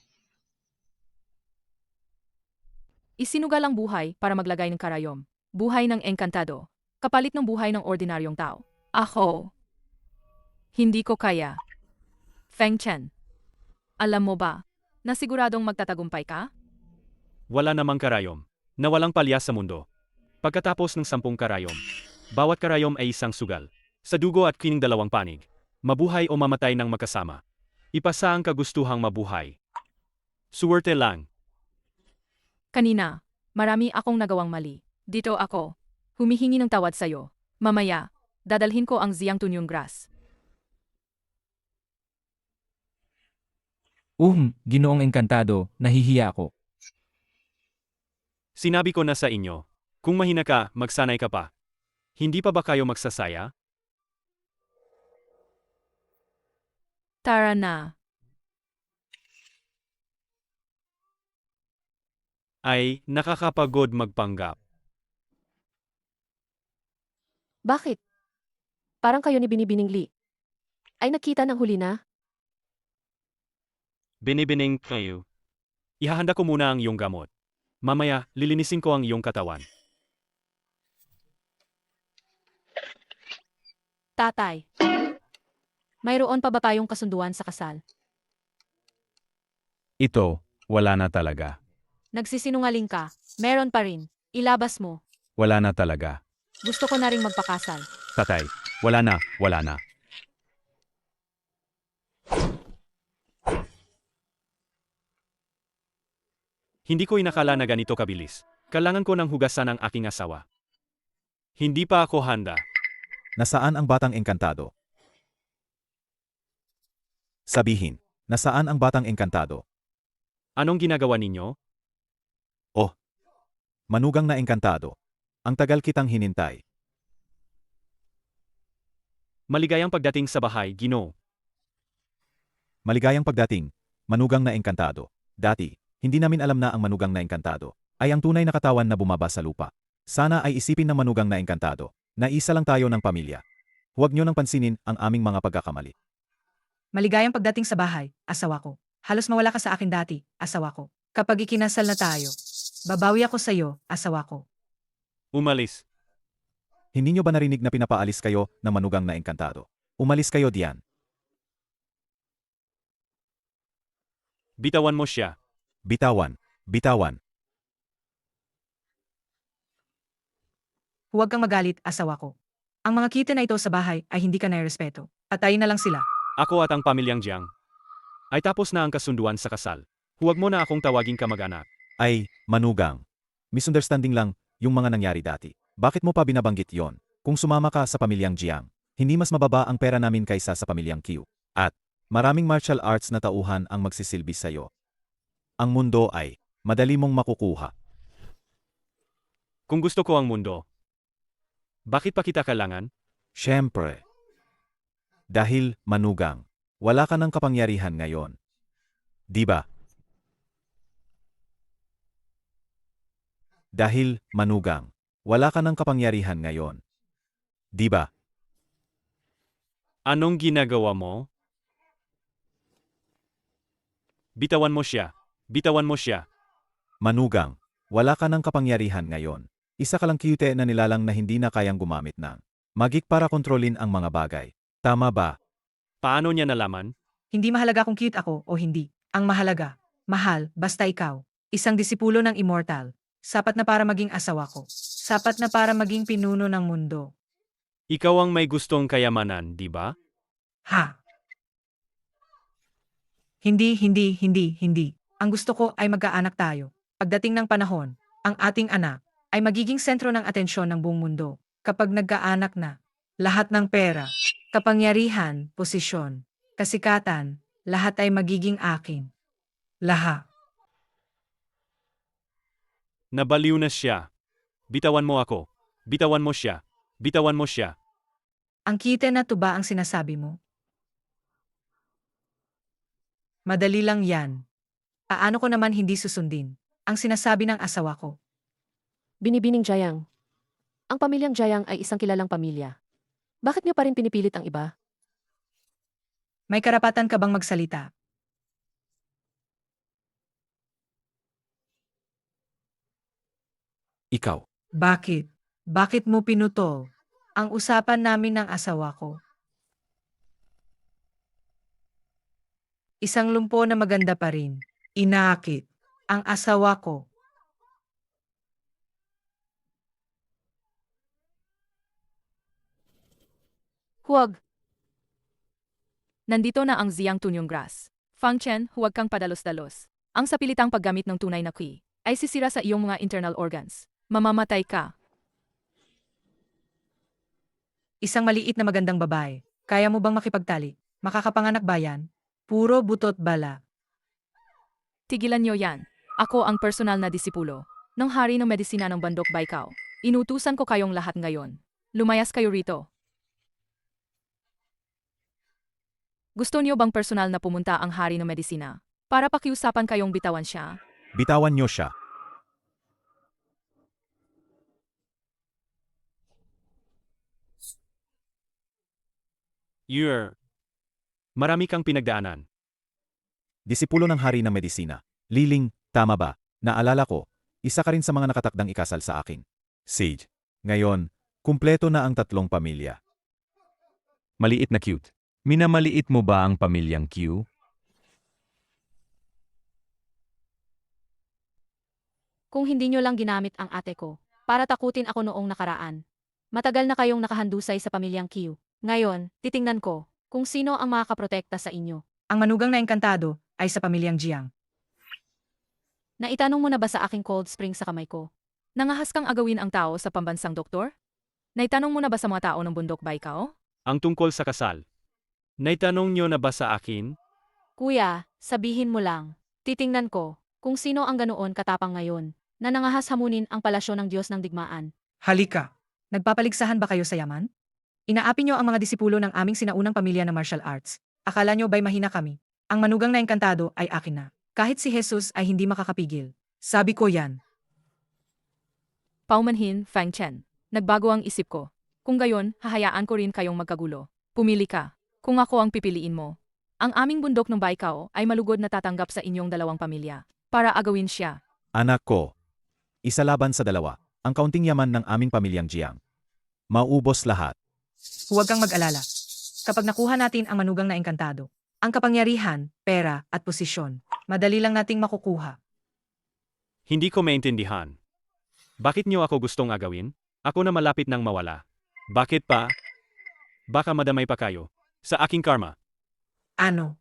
Isinugal ang buhay para maglagay ng karayom. Buhay ng engkantado. Kapalit ng buhay ng ordinaryong tao. Ako. Hindi ko kaya. Feng Chen. Alam mo ba, na siguradong magtatagumpay ka? Wala namang karayom. Na walang palya sa mundo. Pagkatapos ng 10 karayom, bawat karayom ay isang sugal. Sa dugo at kining 2 panig. Mabuhay o mamatay ng magkasama. Ipasa ang kagustuhang mabuhay. Suwerte lang. Kanina, marami akong nagawang mali. Dito ako. Humihingi ng tawad sa'yo. Mamaya, dadalhin ko ang Ziyang Tunyong Grass. Ginoong engkantado, nahihiya ako. Sinabi ko na sa inyo, kung mahina ka, magsanay ka pa. Hindi pa ba kayo magsasaya? Tara na. Ay, nakakapagod magpanggap. Bakit? Parang kayo ni Binibining Lee. Ay nakita ng huli na? Binibining kayo. Ihahanda ko muna ang iyong gamot. Mamaya, lilinisin ko ang iyong katawan. Tatay. Mayroon pa ba tayong kasunduan sa kasal? Ito, wala na talaga. Nagsisinungaling ka. Meron pa rin. Ilabas mo. Wala na talaga. Gusto ko na ring magpakasal. Tatay, wala na, wala na. Hindi ko inakala na ganito kabilis. Kailangan ko ng hugasan ang aking asawa. Hindi pa ako handa. nasaan ang batang engkantado? Sabihin, nasaan ang batang engkantado? Anong ginagawa ninyo? Manugang na engkantado. Ang tagal kitang hinintay. Maligayang pagdating sa bahay, Ginoo. Maligayang pagdating, manugang na engkantado. Dati, hindi namin alam na ang manugang na engkantado ay ang tunay na katawan na bumaba sa lupa. Sana ay isipin ng manugang na engkantado na isa lang tayo ng pamilya. Huwag niyo nang pansinin ang aming mga pagkakamali. Maligayang pagdating sa bahay, asawa ko. Halos mawala ka sa akin dati, asawa ko. Kapag ikinasal na tayo, babawi ako sa iyo, asawa ko. Umalis. Hindi niyo ba narinig na pinapaalis kayo ng manugang na engkantado? Umalis kayo diyan. Bitawan mo siya. Bitawan. Bitawan. Huwag kang magalit, asawa ko. Ang mga kita na ito sa bahay ay hindi ka nairespeto. Patayin na lang sila. Ako at ang pamilyang Jiang. Ay tapos na ang kasunduan sa kasal. Huwag mo na akong tawaging kamag-anak. Ay, manugang. Misunderstanding lang yung mga nangyari dati. Bakit mo pa binabanggit yon? Kung sumama ka sa pamilyang Jiang, hindi mas mababa ang pera namin kaysa sa pamilyang Q. At maraming martial arts na tauhan ang magsisilbi sa'yo. Ang mundo ay madali mong makukuha. Kung gusto ko ang mundo, bakit pa kita kailangan? Siyempre. Dahil, manugang, wala ka ng kapangyarihan ngayon. Di ba? Dahil, manugang, wala ka ng kapangyarihan ngayon. Di ba? Anong ginagawa mo? Bitawan mo siya. Bitawan mo siya. Manugang, wala ka ng kapangyarihan ngayon. Isa ka lang cute na nilalang na hindi na kayang gumamit ng magik para kontrolin ang mga bagay. Tama ba? Paano niya nalaman? Hindi mahalaga kung cute ako o hindi. Ang mahalaga, mahal, basta ikaw. Isang disipulo ng immortal. Sapat na para maging asawa ko. Sapat na para maging pinuno ng mundo. Ikaw ang may gustong kayamanan, di ba? Ha? Hindi. Ang gusto ko ay magkaanak tayo. Pagdating ng panahon, ang ating anak ay magiging sentro ng atensyon ng buong mundo. Kapag nagkaanak na, lahat ng pera, kapangyarihan, posisyon, kasikatan, lahat ay magiging akin. Lahat. Nabaliw na siya. Bitawan mo ako. Bitawan mo siya. Bitawan mo siya. Ang kita na tuba ang sinasabi mo? Madali lang yan. Paano ko naman hindi susundin ang sinasabi ng asawa ko? Binibining Jiang. Ang pamilyang Jiang ay isang kilalang pamilya. Bakit niyo pa rin pinipilit ang iba? May karapatan ka bang magsalita? Ikaw. Bakit? Bakit mo pinutol ang usapan namin ng asawa ko? Isang lumpo na maganda pa rin. Inakit ang asawa ko. Huwag. Nandito na ang Ziyang Tunyong Grass. Fang Chen, huwag kang padalos-dalos. Ang sapilitang paggamit ng tunay na ki ay sisira sa iyong mga internal organs. Mamamatay ka. Isang maliit na magandang babae. Kaya mo bang makipagtali? Makakapanganak ba yan? Puro butot bala. Tigilan niyo yan. Ako ang personal na disipulo ng hari ng medisina ng Bandok Baikao. Inutusan ko kayong lahat ngayon. Lumayas kayo rito. Gusto niyo bang personal na pumunta ang hari ng medisina para pakiusapan kayong bitawan siya? Bitawan niyo siya. Marami kang pinagdaanan. Disipulo ng hari ng medisina. Liling, tama ba? Naalala ko, isa ka rin sa mga nakatakdang ikasal sa akin. Sage. Ngayon, kumpleto na ang tatlong pamilya. Maliit na cute. Minamaliit mo ba ang pamilyang Q? Kung hindi nyo lang ginamit ang ate ko, para takutin ako noong nakaraan. Matagal na kayong nakahandusay sa pamilyang Q. Ngayon, titingnan ko kung sino ang makakaprotekta sa inyo. Ang manugang na engkantado ay sa pamilyang Jiang. Naitanong mo na ba sa aking cold spring sa kamay ko? Nangahas kang agawin ang tao sa pambansang doktor? Naitanong mo na ba sa mga tao ng bundok ba ikaw? Ang tungkol sa kasal. Naitanong niyo na ba sa akin? Kuya, sabihin mo lang. Titingnan ko kung sino ang ganoon katapang ngayon na nangahas hamunin ang palasyo ng Diyos ng digmaan. Halika. Nagpapaligsahan ba kayo sa yaman? Inaapi nyo ang mga disipulo ng aming sinaunang pamilya ng martial arts. Akala nyo ba'y mahina kami? Ang manugang na engkantado ay akin na. Kahit si Jesus ay hindi makakapigil. Sabi ko yan. Paumanhin, Fang Chen. Nagbago ang isip ko. Kung gayon, hahayaan ko rin kayong magkagulo. Pumili ka. Kung ako ang pipiliin mo. Ang aming bundok ng Baikao ay malugod na tatanggap sa inyong dalawang pamilya. Para agawin siya. Anak ko, isa laban sa dalawa, ang kaunting yaman ng aming pamilyang Jiang. Maubos lahat. Huwag kang mag-alala. Kapag nakuha natin ang manugang na engkantado, ang kapangyarihan, pera, at posisyon, madali lang nating makukuha. Hindi ko maintindihan. Bakit niyo ako gustong agawin? Ako na malapit nang mawala. Bakit pa? Baka madamay pa kayo. Sa aking karma. Ano?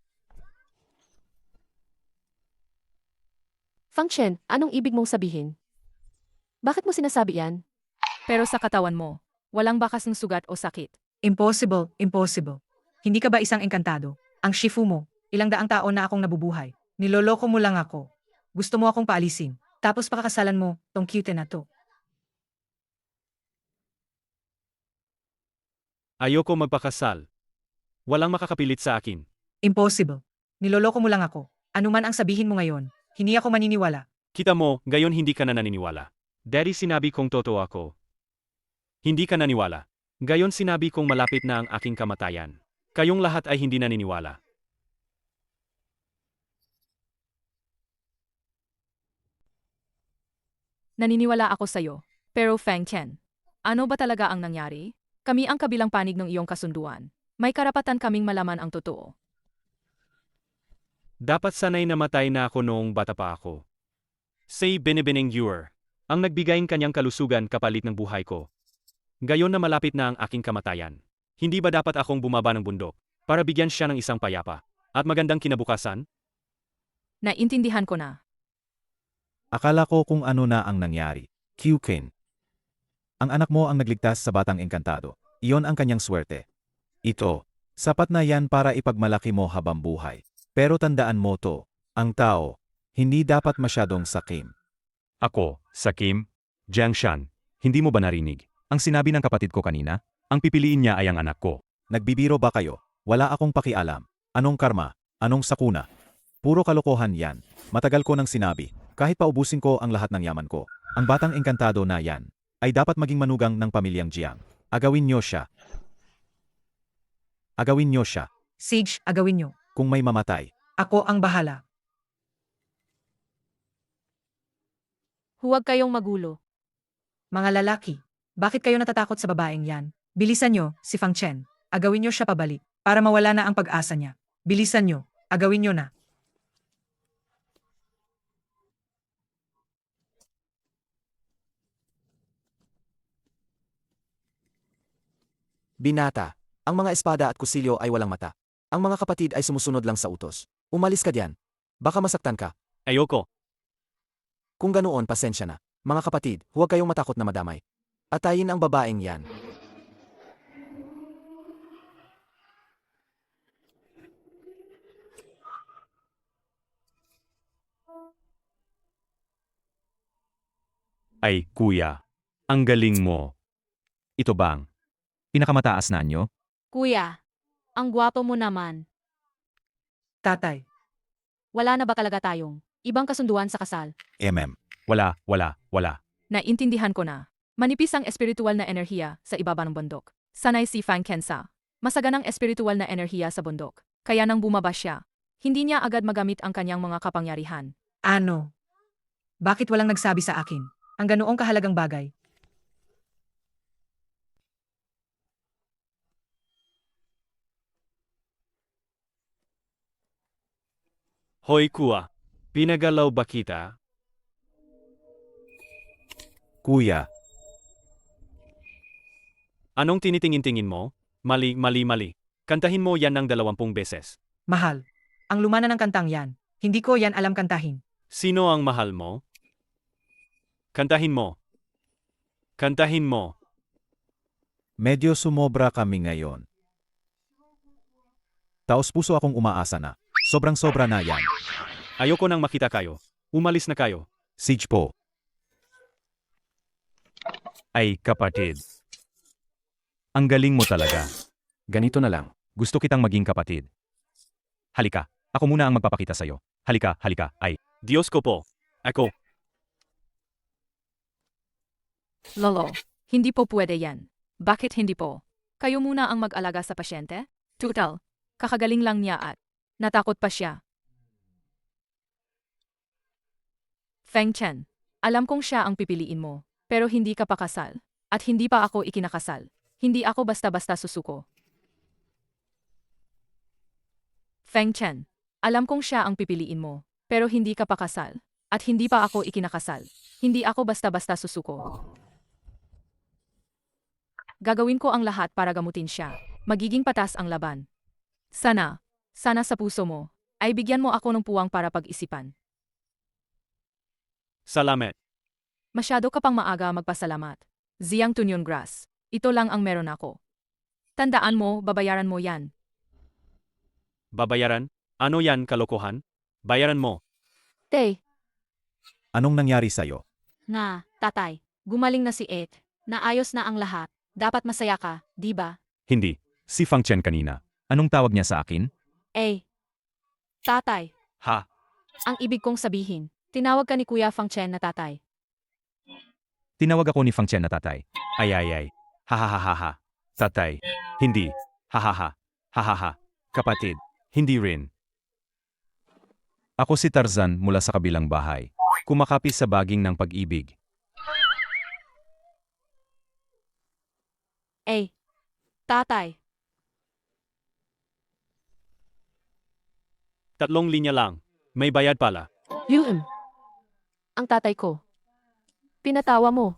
Fang Chen, anong ibig mong sabihin? Bakit mo sinasabi yan? Pero sa katawan mo, walang bakas ng sugat o sakit. Impossible, impossible. Hindi ka ba isang engkantado? Ang shifu mo, ilang daang taon na akong nabubuhay. Niloloko mo lang ako. Gusto mo akong paalisin. Tapos pakakasalan mo, tong cute na to. Ayoko magpakasal. Walang makakapilit sa akin. Impossible. Niloloko mo lang ako. Ano man ang sabihin mo ngayon, hindi ako maniniwala. Kita mo, gayon hindi ka na naniniwala. Daddy, sinabi kong totoo ako. Hindi ka naniwala. Gayon sinabi kong malapit na ang aking kamatayan. Kayong lahat ay hindi naniniwala. Naniniwala ako sa'yo. Pero Fang Chen, ano ba talaga ang nangyari? Kami ang kabilang panig ng iyong kasunduan. May karapatan kaming malaman ang totoo. Dapat sanay namatay na ako noong bata pa ako. Say Binibining Yuer, ang nagbigay ng kanyang kalusugan kapalit ng buhay ko. Gayon na malapit na ang aking kamatayan. Hindi ba dapat akong bumaba ng bundok para bigyan siya ng isang payapa at magandang kinabukasan? Naintindihan ko na. Akala ko kung ano na ang nangyari. Q-Kin. Ang anak mo ang nagligtas sa batang engkantado. Iyon ang kanyang swerte. Ito, sapat na yan para ipagmalaki mo habang buhay. Pero tandaan mo to, ang tao, hindi dapat masyadong sakim. Ako, Sakim, Jiang Shan, hindi mo ba narinig? Ang sinabi ng kapatid ko kanina, ang pipiliin niya ay ang anak ko. Nagbibiro ba kayo? Wala akong pakialam. Anong karma? Anong sakuna? Puro kalokohan yan. Matagal ko nang sinabi, kahit paubusin ko ang lahat ng yaman ko, ang batang engkantado na yan, ay dapat maging manugang ng pamilyang Jiang. Agawin niyo siya. Agawin niyo siya. Sage, agawin nyo. Kung may mamatay, Ako ang bahala. Huwag kayong magulo. Mga lalaki, bakit kayo natatakot sa babaeng yan? Bilisan nyo, si Fang Chen. Agawin nyo siya pabalik, para mawala na ang pag-asa niya. Bilisan nyo, agawin nyo na. Binata, ang mga espada at kusilyo ay walang mata. Ang mga kapatid ay sumusunod lang sa utos. Umalis ka diyan. Baka masaktan ka. Ayoko. Kung ganoon, pasensya na. Mga kapatid, huwag kayong matakot na madamay. Atayin ang babaeng yan. Ay, kuya, ang galing mo. Ito bang pinakamataas na anyo? Kuya, ang gwapo mo naman. Tatay, Wala na ba talaga tayong ibang kasunduan sa kasal? Wala. Naintindihan ko na. Manipis ang espiritual na enerhiya sa ibaba ng bundok. Sanay si Fang Kensa. Masaganang espiritual na enerhiya sa bundok. Kaya nang bumaba siya, hindi niya agad magamit ang kanyang mga kapangyarihan. ano? Bakit walang nagsabi sa akin? Ang ganoong kahalagang bagay. Hoy kuwa, pinagalaw ba kita? kuya, Anong tinitingin-tingin mo? Mali. Kantahin mo yan ng 20 beses. Mahal. Ang lumana ng kantang yan. Hindi ko yan alam kantahin. Sino ang mahal mo? Kantahin mo. Kantahin mo. Medyo sumobra kami ngayon. Taos-puso akong umaasa na. Sobrang-sobra na yan. Ayoko nang makita kayo. Umalis na kayo. Siege po. Ay, kapatid. Ang galing mo talaga. Ganito na lang. Gusto kitang maging kapatid. Halika, ako muna ang magpapakita sa'yo. Halika, halika, ay. Diyos ko po. Ako. Lolo, hindi po pwede yan. Bakit hindi po? Kayo muna ang mag-alaga sa pasyente? Tutal, kakagaling lang niya at natakot pa siya. Feng Chen, alam kong siya ang pipiliin mo, pero hindi ka pa kasal. At hindi pa ako ikinakasal. Hindi ako basta-basta susuko. Feng Chen, alam kong siya ang pipiliin mo, pero hindi ka pa kasal. At hindi pa ako ikinakasal. Hindi ako basta-basta susuko. Gagawin ko ang lahat para gamutin siya. Magiging patas ang laban. Sana sa puso mo, ay bigyan mo ako ng puwang para pag-isipan. Salamat. Masyado ka pang maaga magpasalamat. Ziyang Tunyon Grass. Ito lang ang meron ako. Tandaan mo, babayaran mo yan. Babayaran? Ano yan, kalokohan? Bayaran mo. Tay, Anong nangyari sa'yo? Nga, tatay, gumaling na si Ed. Naayos na ang lahat. Dapat masaya ka, di ba? Hindi, si Fang Chen kanina. Anong tawag niya sa akin? Eh, tatay, Ha? ang ibig kong sabihin, tinawag ka ni Kuya Fang Chen na tatay. Tinawag ako ni Fang Chen na tatay. Ay ay ay. Ha ha ha ha ha. Tatay. Hindi. Ha ha ha. Ha ha ha. Kapatid. Hindi rin. Ako si Tarzan mula sa kabilang bahay. Kumakapis sa baging ng pag-ibig. Eh, tatay, 3 linya lang. May bayad pala. Yun. Ang tatay ko. Pinatawa mo.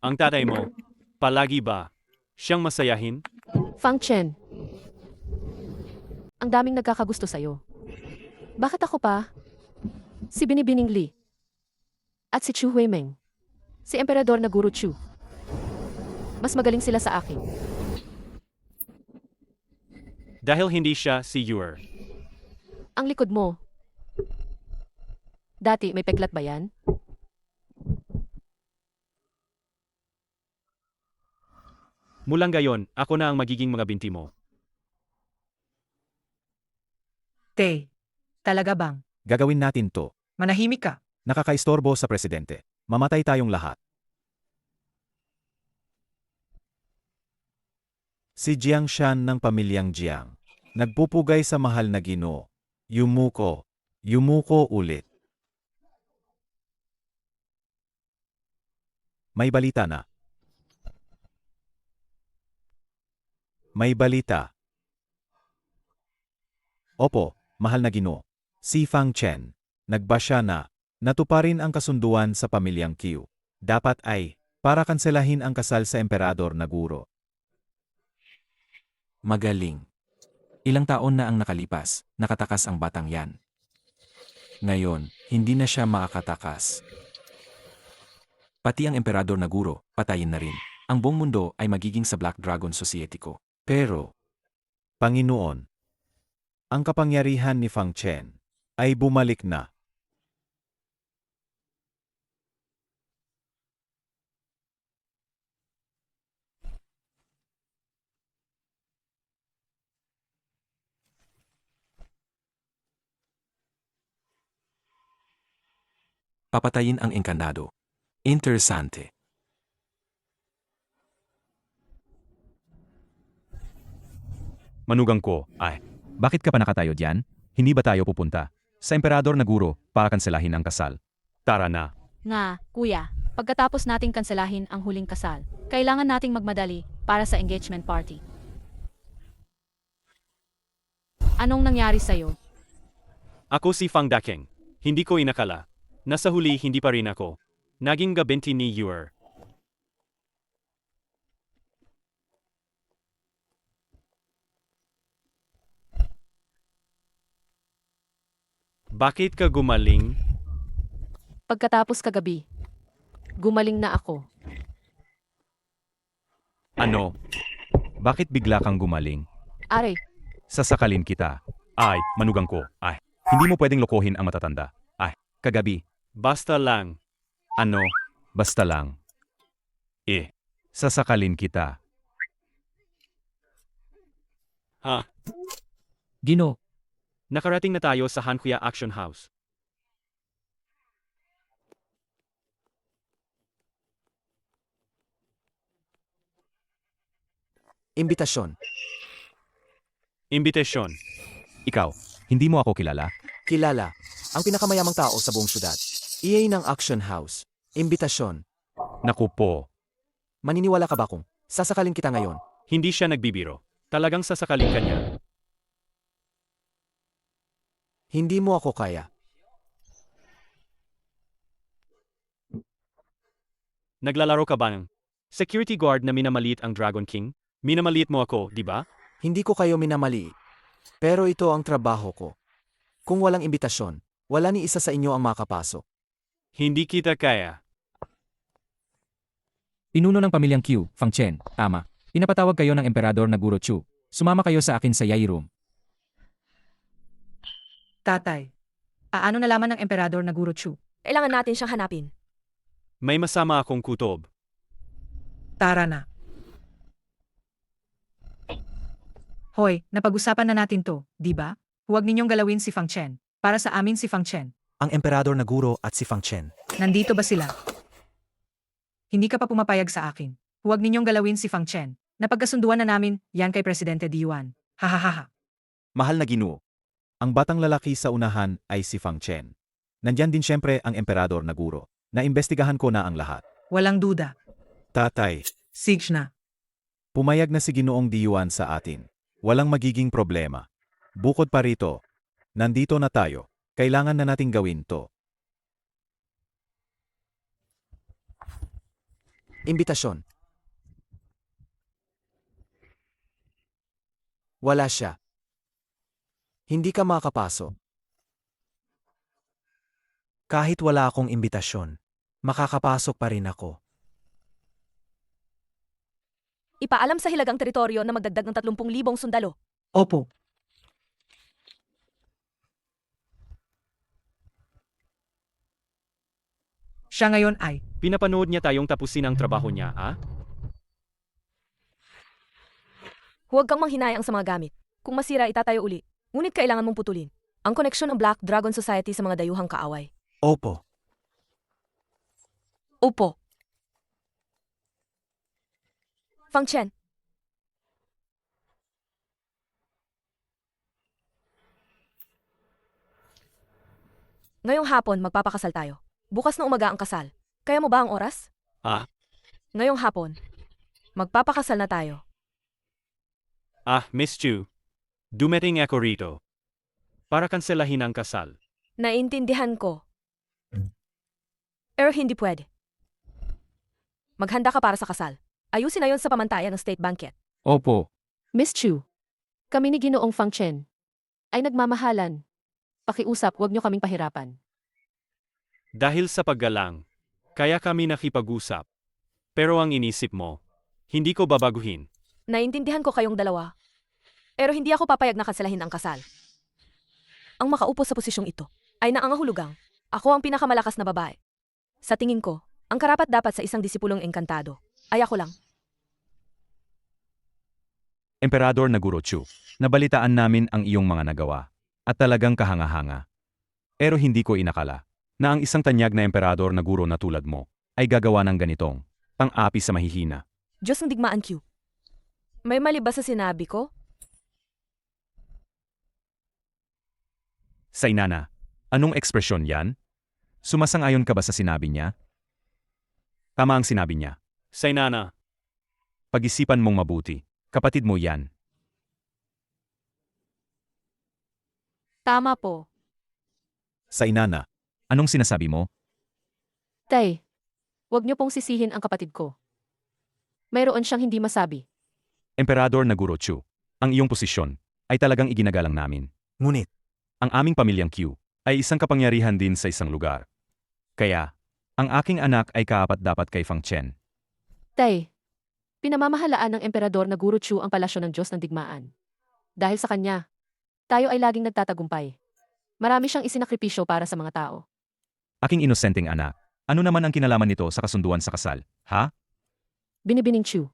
Ang tatay mo, palagi ba siyang masayahin? Fang Chen. Ang daming nagkakagusto sa'yo. Bakit ako pa? Si Binibining Li. At si Chu Huimeng. Si Emperador na Guru Chu. Mas magaling sila sa akin. Dahil hindi siya si Yuer. Ang likod mo. Dati may peklat ba yan? Mulang gayon, ako na ang magiging mga binti mo. Tay, talaga bang? Gagawin natin to. Manahimik ka. Nakakaistorbo sa presidente. Mamatay tayong lahat. Si Jiang Shan ng pamilyang Jiang. Nagpupugay sa mahal na Ginoo. Yumuko. Yumuko ulit. May balita na. May balita. Opo, mahal na Ginoo. Si Fang Chen. Nagbasya na. Natuparin ang kasunduan sa pamilyang Qiu. Dapat ay, para kanselahin ang kasal sa Emperador na Guro. Magaling. Ilang taon na ang nakalipas, nakatakas ang batang yan. Ngayon, hindi na siya makakatakas. Pati ang Emperador na Guro, patayin na rin. Ang buong mundo ay magiging sa Black Dragon Society ko. Pero, Panginoon, ang kapangyarihan ni Fang Chen ay bumalik na. papatayin ang engkanado. Interesante. Manugang ko, ay. Bakit ka pa nakatayo diyan? Hindi ba tayo pupunta? Sa Emperador na Guro, para kanselahin ang kasal. Tara na. Nga, kuya, pagkatapos nating kanselahin ang huling kasal, kailangan nating magmadali para sa engagement party. Anong nangyari sa'yo? Ako si Fang Dakeng. Hindi ko inakala. Nasa huli hindi pa rin ako. Naging gabinti ni Yuer. Bakit ka gumaling? Pagkatapos kagabi. Gumaling na ako. Ano? Bakit bigla kang gumaling? Are, Sasakalin kita. Ay, manugang ko. Ay, hindi mo pwedeng lokohin ang matatanda. Ay, kagabi. Basta lang. Ano? Basta lang. Sasakalin kita. Ha? Gino, Nakarating na tayo sa Hankuya Action House. Imbitasyon. Imbitasyon. Ikaw, hindi mo ako kilala? Kilala. Ang pinakamayamang tao sa buong syudad. Iyay ng Action House. Imbitasyon. Naku po. Maniniwala ka ba kung sasakalin kita ngayon? Hindi siya nagbibiro. Talagang sasakalin ka niya. Hindi mo ako kaya. Naglalaro ka bang security guard na minamaliit ang Dragon King? Minamaliit mo ako, di ba? Hindi ko kayo minamali. Pero ito ang trabaho ko. Kung walang imbitasyon, wala ni isa sa inyo ang makapasok. Hindi kita kaya. pinuno ng pamilyang Q, Fang Chen, tama. Pinapatawag kayo ng Emperador na Guro Chu. Sumama kayo sa akin sa Yai Room. Tatay, ano nalaman ng Emperador na Guro Chu? Kailangan natin siyang hanapin. May masama akong kutob. Tara na. Hoy, napag-usapan na natin to, di ba? Huwag ninyong galawin si Fang Chen. Para sa amin si Fang Chen. Ang Emperador na Guro at si Fang Chen. Nandito ba sila? Hindi ka pa pumapayag sa akin. Huwag ninyong galawin si Fang Chen. Napagkasunduan na namin, yan kay Presidente Diwan. Hahaha. Mahal na Ginoo. Ang batang lalaki sa unahan ay si Fang Chen. Nandyan din siyempre ang Emperador na Guro. Naimbestigahan ko na ang lahat. Walang duda. Tatay, Siege na. pumayag na si Ginoong Diwan sa atin. Walang magiging problema. Bukod pa rito, nandito na tayo. Kailangan na nating gawin to. Imbitasyon. Wala siya. Hindi ka makapasok. Kahit wala akong imbitasyon, makakapasok pa rin ako. Ipaalam sa hilagang teritoryo na magdagdag ng 30,000 sundalo. Opo. Siya ngayon ay, Pinapanood niya tayong tapusin ang trabaho niya, ah? Huwag kang manghinayang sa mga gamit. Kung masira, itatayo uli. Ngunit kailangan mong putulin ang koneksyon ng Black Dragon Society sa mga dayuhang kaaway. Opo. Upo. Fang Chen, ngayong hapon magpapakasal tayo. Bukas na umaga ang kasal. Kaya mo ba ang oras? Ah? Ngayong hapon, magpapakasal na tayo. Miss Chu. Dumating ako rito. Para kanselahin ang kasal. Naintindihan ko. Pero hindi pwede. Maghanda ka para sa kasal. Ayusin na yon sa pamantayan ng state banquet. Opo. Miss Chu, kami ni Ginoong Fang Chen ay nagmamahalan. Pakiusap, huwag niyo kaming pahirapan. Dahil sa paggalang, kaya kami nakipag-usap. Pero ang inisip mo, hindi ko babaguhin. Naintindihan ko kayong dalawa. Pero hindi ako papayag na kanselahin ang kasal. Ang makaupo sa posisyong ito ay naangahulugang ako ang pinakamalakas na babae. Sa tingin ko, ang karapat dapat sa isang disipulong engkantado ay ako lang. Emperador na Guro Chu, nabalitaan namin ang iyong mga nagawa. At talagang kahanga-hanga. Pero hindi ko inakala na ang isang tanyag na emperador na guro na tulad mo ay gagawa ng ganitong pang-api sa mahihina. Diyos ng digmaan, Q. May mali ba sa sinabi ko? Sa inana, anong ekspresyon yan? Sumasang-ayon ka ba sa sinabi niya? Tama ang sinabi niya. Sainana, Pag-isipan mong mabuti. Kapatid mo yan. Tama po. Sa inana, Anong sinasabi mo? Tay, huwag niyo pong sisihin ang kapatid ko. Mayroon siyang hindi masabi. Emperador na Guro Chu, ang iyong posisyon ay talagang iginagalang namin. Ngunit, Ang aming pamilyang Q ay isang kapangyarihan din sa isang lugar. Kaya, Ang aking anak ay kaapat-dapat kay Fang Chen. Tay, pinamamahalaan ng emperador na Guru Chu ang palasyo ng Diyos ng Digmaan. Dahil sa kanya, tayo ay laging nagtatagumpay. Marami siyang isinakripisyo para sa mga tao. Aking inosenteng anak. Ano naman ang kinalaman nito sa kasunduan sa kasal, ha? Binibining Chu.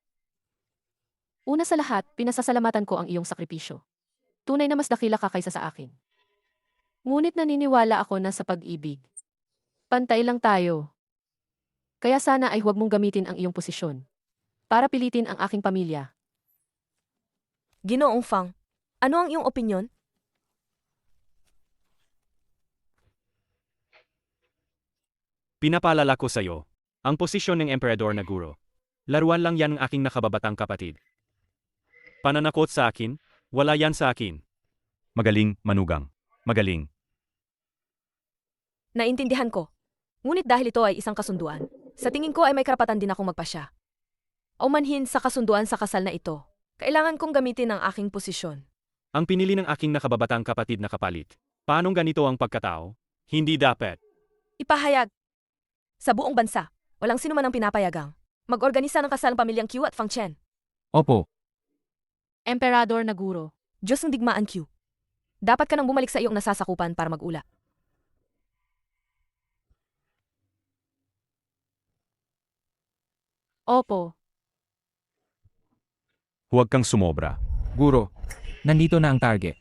Una sa lahat, pinasasalamatan ko ang iyong sakripisyo. Tunay na mas dakila ka kaysa sa akin. Ngunit naniniwala ako na sa pag-ibig, pantay lang tayo. Kaya sana ay huwag mong gamitin ang iyong posisyon para pilitin ang aking pamilya. Ginoong Fang, ano ang iyong opinyon? Pinapaalala ko sa'yo, ang posisyon ng emperador na guro. Laruan lang yan ng aking nakababatang kapatid. Pananakot sa akin? Wala yan sa akin. Magaling, manugang. Magaling. Naintindihan ko. Ngunit dahil ito ay isang kasunduan, sa tingin ko ay may karapatan din akong magpasya. O manhin sa kasunduan sa kasal na ito, kailangan kong gamitin ang aking posisyon. Ang pinili ng aking nakababatang kapatid na kapalit. Paanong ganito ang pagkatao? Hindi dapat. Ipahayag. Sa buong bansa, walang sino man ang pinapayagang mag-organisa ng kasal ng pamilyang Q at Fang Chen. Opo, Emperador na Guro. Diyos ng digmaan Q. Dapat ka nang bumalik sa iyong nasasakupan para mag-ula. Opo. Huwag kang sumobra. Guro, nandito na ang target.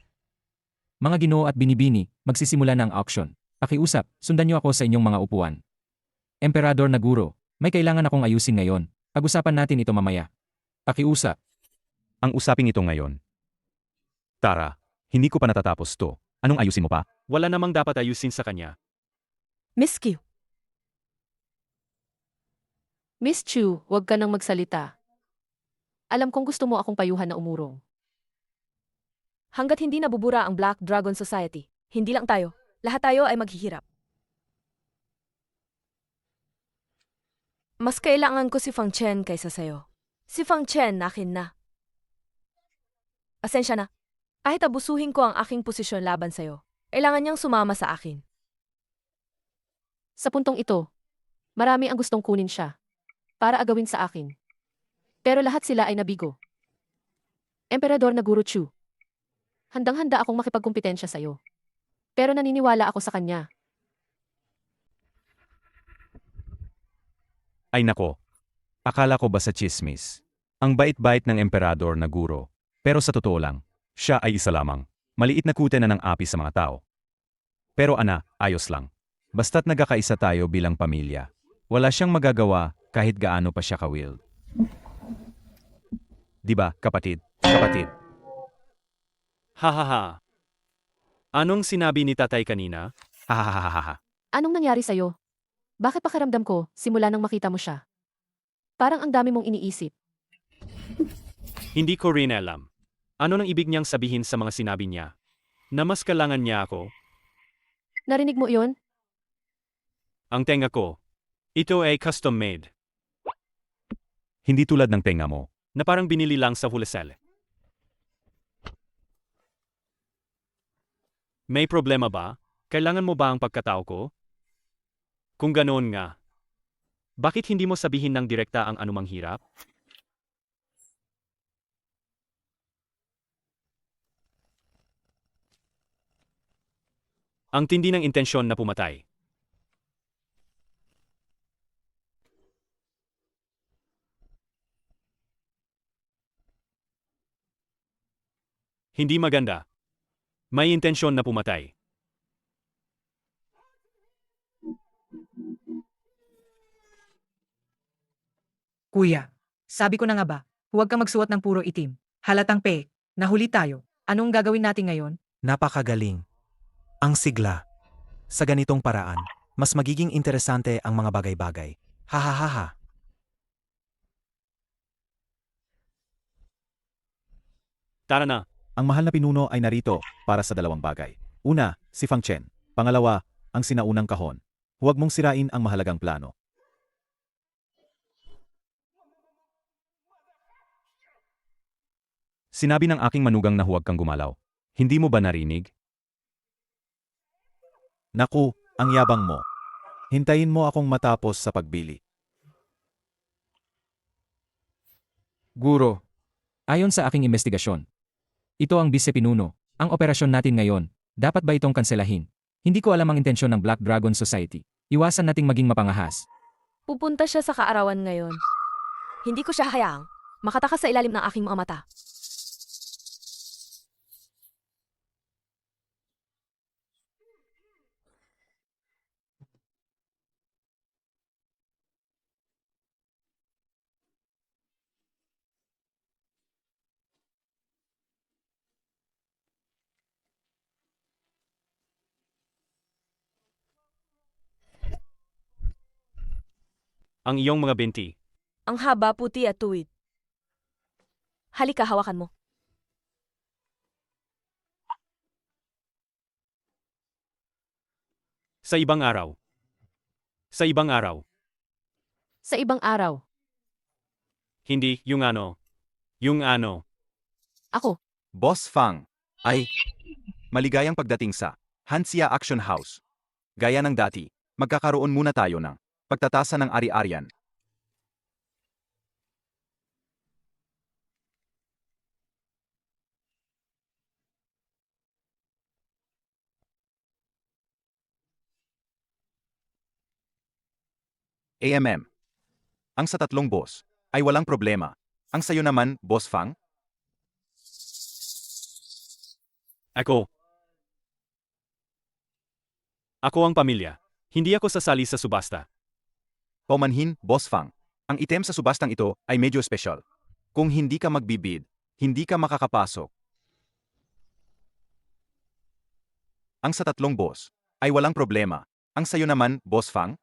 Mga Ginoo at Binibini, magsisimula na ang auction. Pakiusap, sundan niyo ako sa inyong mga upuan. Emperador na Guro, may kailangan akong ayusin ngayon. Pag-usapan natin ito mamaya. Pakiusap. Ang usaping ito ngayon. Tara, hindi ko pa natatapos to. Anong ayusin mo pa? Wala namang dapat ayusin sa kanya. Miss Q, Miss Chu, huwag ka nang magsalita. Alam kong gusto mo akong payuhan na umurong. hanggat hindi nabubura ang Black Dragon Society, hindi lang tayo, lahat tayo ay maghihirap. Mas kailangan ko si Fang Chen kaysa sayo. Si Fang Chen akin na. Asensya na. Kahit abusuhin ko ang aking posisyon laban sayo, kailangan niyang sumama sa akin. Sa puntong ito, marami ang gustong kunin siya para agawin sa akin. Pero lahat sila ay nabigo. Emperador na Guru Chu. Handang-handa akong makipagkumpetensya sa'yo. Pero naniniwala ako sa kanya. Ay nako. Akala ko ba sa chismis? Ang bait-bait ng emperador na guro. Pero sa totoo lang, siya ay isa lamang. Maliit na kute na ng api sa mga tao. Pero ana, ayos lang. Basta't nagkakaisa tayo bilang pamilya. Wala siyang magagawa kahit gaano pa siya ka-will. Diba, kapatid? Kapatid. Hahaha. Anong sinabi ni tatay kanina? Hahaha. Anong nangyari sa'yo? Bakit pakiramdam ko simula nang makita mo siya? Parang ang dami mong iniisip. Hindi ko rin alam. Ano nang ibig niyang sabihin sa mga sinabi niya? Na mas kailangan niya ako? Narinig mo iyon? Ang tenga ko. Ito ay custom made. Hindi tulad ng tenga mo. Na parang binili lang sa wholesale. May problema ba? Kailangan mo ba ang pagkatao ko? Kung ganoon nga, bakit hindi mo sabihin ng direkta ang anumang hirap? Ang tindi ng intensyon na pumatay. Hindi maganda. May intensyon na pumatay. Kuya, sabi ko na nga ba, huwag kang magsuot ng puro itim. Halatang nahuli tayo. Anong gagawin natin ngayon? Napakagaling. Ang sigla. Sa ganitong paraan, mas magiging interesante ang mga bagay-bagay. Hahaha. Tara na. Ang mahal na pinuno ay narito para sa dalawang bagay. Una, si Fang Chen. Pangalawa, ang sinaunang kahon. Huwag mong sirain ang mahalagang plano. Sinabi ng aking manugang na huwag kang gumalaw. Hindi mo ba narinig? Naku, ang yabang mo. Hintayin mo akong matapos sa pagbili. Guro, ayon sa aking investigasyon, ito ang vice-pinuno, ang operasyon natin ngayon. Dapat ba itong kanselahin? Hindi ko alam ang intensyon ng Black Dragon Society. Iwasan nating maging mapangahas. Pupunta siya sa kaarawan ngayon. Hindi ko siya hayaang makatakas sa ilalim ng aking mga mata. Ang iyong mga binti. Ang haba, puti at tuwid. Halika, hawakan mo. Sa ibang araw. Sa ibang araw. Sa ibang araw, Hindi, yung ano. Yung ano. ako, Boss Fang, ay maligayang pagdating sa Hansia Action House. Gaya ng dati, magkakaroon muna tayo ng pagtatasa ng ari-arian. AMM. Ang sa tatlong boss ay walang problema. Ang sayo naman, Boss Fang, Ako. Ako ang pamilya. Hindi ako sasali sa subasta. paumanhin, Boss Fang. Ang item sa subastang ito ay medyo espesyal. Kung hindi ka magbibid, hindi ka makakapasok. Ang sa tatlong boss ay walang problema. Ang sayo naman, Boss Fang,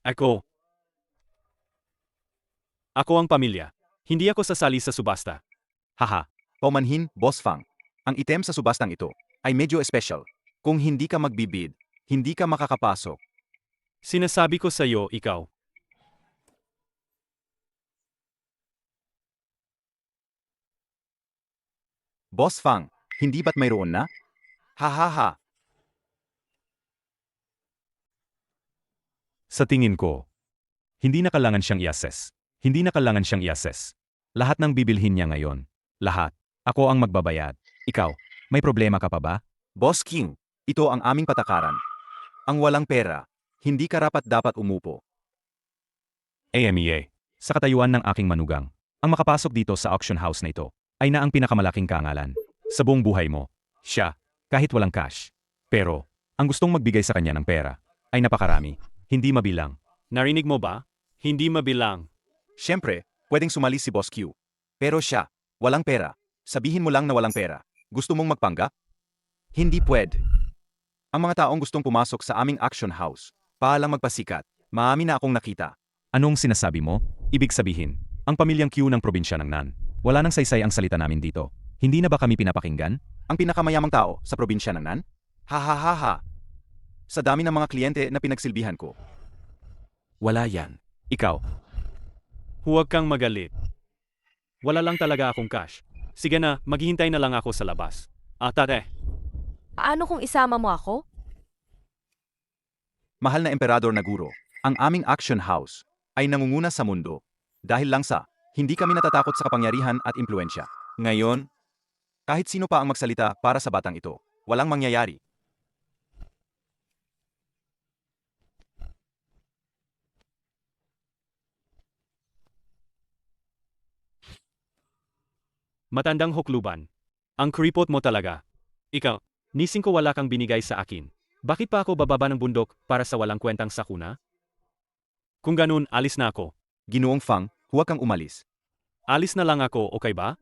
Ako. Ako ang pamilya. Hindi ako sasali sa subasta. haha, paumanhin, Boss Fang. Ang item sa subastang ito ay medyo espesyal. Kung hindi ka magbibid, hindi ka makakapasok. Sinasabi ko sa iyo, ikaw. Boss Fang, hindi ba't mayroon na? Ha. Sa tingin ko, hindi na kailangan siyang i-assess. Hindi na kailangan siyang i-assess. Lahat ng bibilhin niya ngayon. Lahat. Ako ang magbabayad. Ikaw, may problema ka pa ba? Boss King, ito ang aming patakaran. Ang walang pera, hindi karapat-dapat umupo. AMEA, sa katayuan ng aking manugang, ang makapasok dito sa auction house na ito ay na ang pinakamalaking kangalan sa buong buhay mo. Siya, kahit walang cash. Pero, ang gustong magbigay sa kanya ng pera ay napakarami, hindi mabilang. Narinig mo ba? Hindi mabilang. Siyempre, pwedeng sumali si Boss Q. Pero siya, walang pera. Sabihin mo lang na walang pera. Gusto mong magpanggap? Hindi pwede. Ang mga taong gustong pumasok sa aming auction house, paalang magpasikat, maami na akong nakita. Anong sinasabi mo? Ibig sabihin, ang pamilyang Q ng probinsya ng Nan. Wala nang saysay ang salita namin dito. Hindi na ba kami pinapakinggan? Ang pinakamayamang tao sa probinsya ng Nan? Ha. Sa dami ng mga kliyente na pinagsilbihan ko. Wala yan. Ikaw, Huwag kang magalit. Wala lang talaga akong cash. Sige na, maghihintay na lang ako sa labas. Tate. Paano kung isama mo ako? mahal na emperador na guro, ang aming auction house ay nangunguna sa mundo dahil lang sa hindi kami natatakot sa kapangyarihan at impluensya. Ngayon, kahit sino pa ang magsalita para sa batang ito, walang mangyayari. Matandang hukluban. Ang kripot mo talaga. Ikaw, nising ko wala kang binigay sa akin. Bakit pa ako bababa ng bundok para sa walang kwentang sakuna? Kung ganun, alis na ako. Ginoong Fang, huwag kang umalis. Alis na lang ako, okay ba?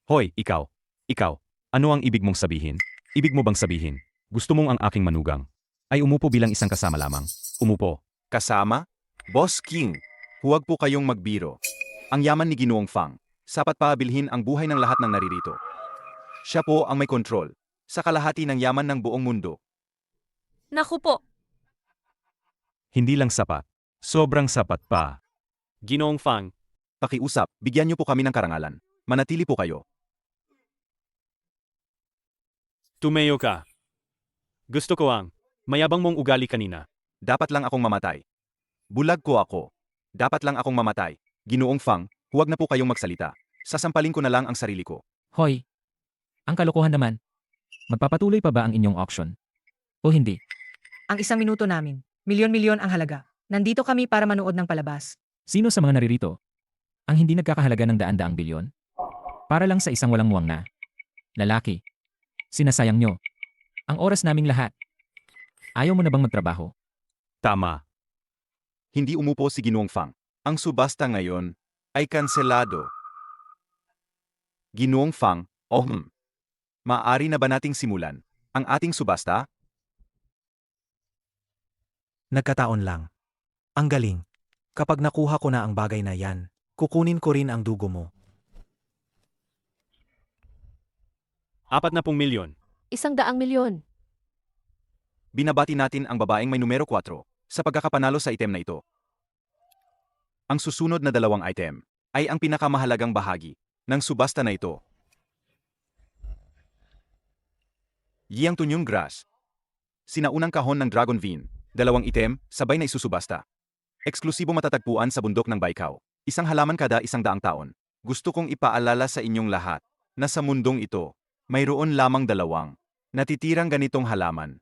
Hoy, ikaw. Ikaw, ano ang ibig mong sabihin? Ibig mo bang sabihin, gusto mong ang aking manugang ay umupo bilang isang kasama lamang? Umupo. Kasama? Boss King, huwag po kayong magbiro. Ang yaman ni Ginoong Fang, sapat pa bilhin ang buhay ng lahat ng naririto. Siya po ang may kontrol sa kalahati ng yaman ng buong mundo. Naku po, Hindi lang sapat, sobrang sapat pa. Ginoong Fang, Pakiusap, bigyan niyo po kami ng karangalan. Manatili po kayo. tumayo ka. Gusto ko ang mayabang mong ugali kanina. Dapat lang akong mamatay. Bulag ko ako. Dapat lang akong mamatay. Ginoong Fang, huwag na po kayong magsalita. Sasampalin ko na lang ang sarili ko. Hoy! Ang kalokohan naman. Magpapatuloy pa ba ang inyong auction? O hindi? Ang 1 minuto namin, milyon-milyon ang halaga. Nandito kami para manood ng palabas. Sino sa mga naririto ang hindi nagkakahalaga ng daan-daang bilyon? Para lang sa isang walang muwang na lalaki. Sinasayang nyo ang oras naming lahat. Ayaw mo na bang magtrabaho? Tama. Hindi umupo si Ginoong Fang. Ang subasta ngayon ay kanselado. Ginoong Fang, maaari na ba nating simulan ang ating subasta? Nagkataon lang. Ang galing. Kapag nakuha ko na ang bagay na yan, kukunin ko rin ang dugo mo. 40 milyon. 100 milyon. Binabati natin ang babaeng may numero 4 sa pagkakapanalo sa item na ito. Ang susunod na 2 item ay ang pinakamahalagang bahagi ng subasta na ito. Yang Tunyong Grass. Sinaunang kahon ng Dragon Vine. 2 item, sabay na isusubasta. Eksklusibo matatagpuan sa bundok ng Baikao. Isang halaman kada 100 taon. Gusto kong ipaalala sa inyong lahat na sa mundong ito, mayroon lamang 2 natitirang ganitong halaman.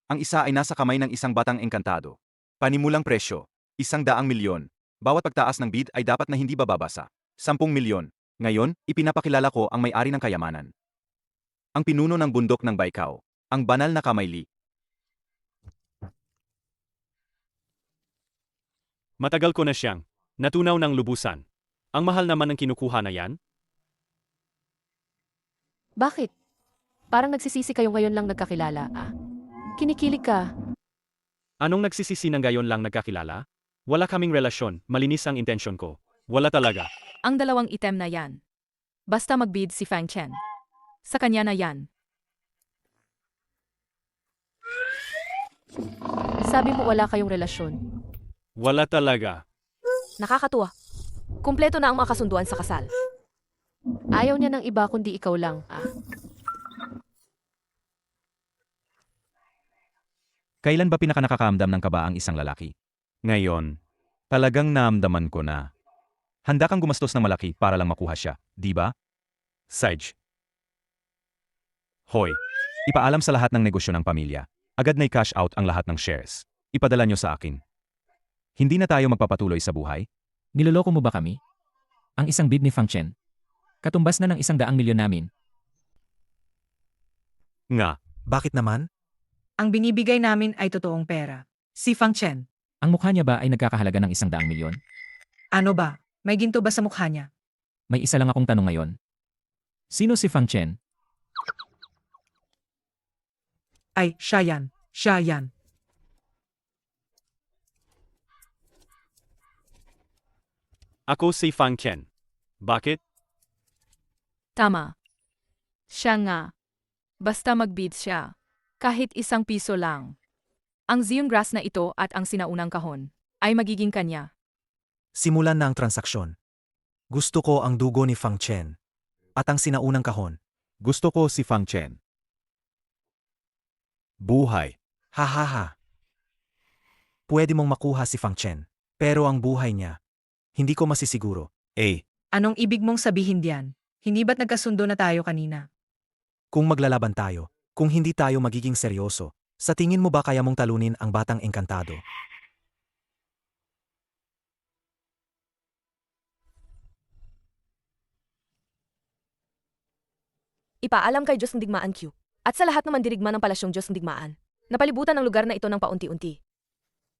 Ang isa ay nasa kamay ng isang batang engkantado. Panimulang presyo, 100 milyon. Bawat pagtaas ng bid ay dapat na hindi bababa sa 10 milyon. Ngayon, ipinapakilala ko ang may-ari ng kayamanan. Ang pinuno ng bundok ng Baikao, ang banal na Kamayli. Matagal ko na siyang natunaw ng lubusan. Ang mahal naman ng kinukuha na yan? Bakit? Parang nagsisisi kayo ngayon lang nagkakilala, Kinikilig ka. Anong nagsisisi ng gayon lang nagkakilala? Wala kaming relasyon, malinis ang intensyon ko. Wala talaga. Ang 2 item na yan. Basta magbid si Fang Chen. Sa kanya na yan. Sabi mo wala kayong relasyon. Wala talaga. Nakakatuwa. Kumpleto na ang mga kasunduan sa kasal. Ayaw niya ng iba kundi ikaw lang, Kailan ba pinakanakakamdam ng kaba ang isang lalaki? Ngayon, talagang naamdaman ko na. Handa kang gumastos ng malaki para lang makuha siya, di ba? Sage. Hoy, ipaalam sa lahat ng negosyo ng pamilya. Agad na i-cash out ang lahat ng shares. Ipadala nyo sa akin. Hindi na tayo magpapatuloy sa buhay? Niloloko mo ba kami? Ang isang bid ni Fang Chen. Katumbas na ng 100 milyon namin. Nga. Bakit naman? Ang binibigay namin ay totoong pera. Si Fang Chen. Ang mukha niya ba ay nagkakahalaga ng 100 milyon? Ano ba? May ginto ba sa mukha niya? May isa lang akong tanong ngayon. Sino si Fang Chen? Ay, siya yan. Siya yan. Ako si Fang Chen. Bakit? Tama. Siya nga. Basta magbid siya. Kahit 1 piso lang. Ang Zeon Grass na ito at ang sinaunang kahon ay magiging kanya. Simulan na ang transaksyon. Gusto ko ang dugo ni Fang Chen. At ang sinaunang kahon. Gusto ko si Fang Chen. Buhay. Ha ha ha. Pwede mong makuha si Fang Chen. Pero ang buhay niya, hindi ko masisiguro. Anong ibig mong sabihin diyan? Hindi ba't nagkasundo na tayo kanina? Kung maglalaban tayo, kung hindi tayo magiging seryoso, sa tingin mo ba kaya mong talunin ang batang engkantado? Ipaalam kay Diyos ng Digmaan Q. At sa lahat ng mandirigma ng palasyong Diyos ng Digmaan. Napalibutan ang lugar na ito ng paunti-unti.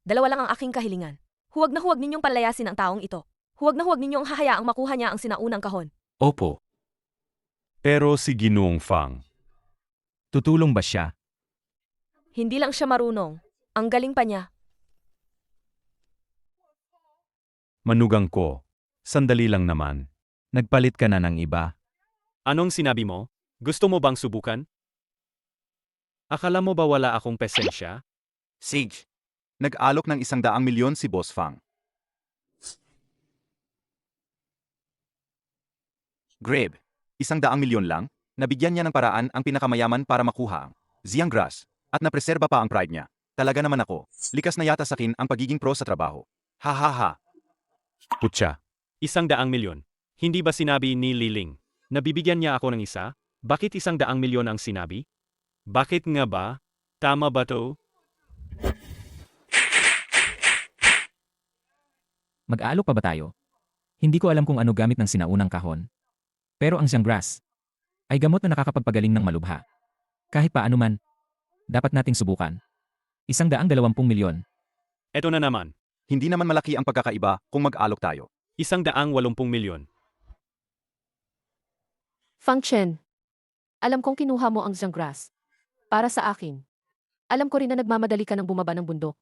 2 lang ang aking kahilingan. Huwag na huwag ninyong palayasin ang taong ito. Huwag na huwag ninyong hahayaang makuha niya ang sinaunang kahon. Opo. Pero si Ginoong Fang, tutulong ba siya? Hindi lang siya marunong. Ang galing pa niya. Manugang ko, sandali lang naman. Nagpalit ka na ng iba. Anong sinabi mo? Gusto mo bang subukan? Akala mo ba wala akong pesensya? Sage, nag-alok ng 100 milyon si Boss Fang. Grebe, 100 milyon lang, nabigyan niya ng paraan ang pinakamayaman para makuha ang Zeon Grass. At napreserba pa ang pride niya. Talaga naman ako. Likas na yata sa akin ang pagiging pro sa trabaho. Ha ha ha. Putya. 100 milyon. Hindi ba sinabi ni Liling? Nabibigyan niya ako ng isa? Bakit 100 milyon ang sinabi? Bakit nga ba? Tama ba to? Mag-aalok pa ba tayo? Hindi ko alam kung ano gamit ng sinaunang kahon. Pero ang Gianggrass ay gamot na nakakapagpagaling ng malubha. Kahit paano man, dapat nating subukan. 120 milyon. Eto na naman. Hindi naman malaki ang pagkakaiba kung mag-alok tayo. 180 milyon. Fang Chen, alam kong kinuha mo ang Gianggrass. Para sa akin. Alam ko rin na nagmamadali ka ng bumaba ng bundok.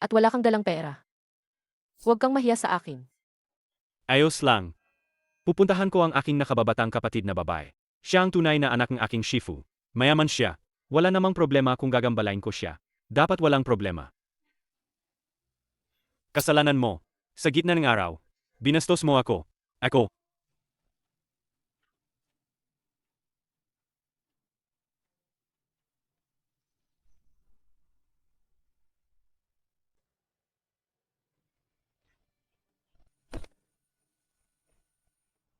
At wala kang dalang pera. Huwag kang mahiya sa akin. Ayos lang. Pupuntahan ko ang aking nakababatang kapatid na babae. Siya ang tunay na anak ng aking Shifu. Mayaman siya. Wala namang problema kung gagambalain ko siya. Dapat walang problema. Kasalanan mo. Sa gitna ng araw. Binastos mo ako. Ako.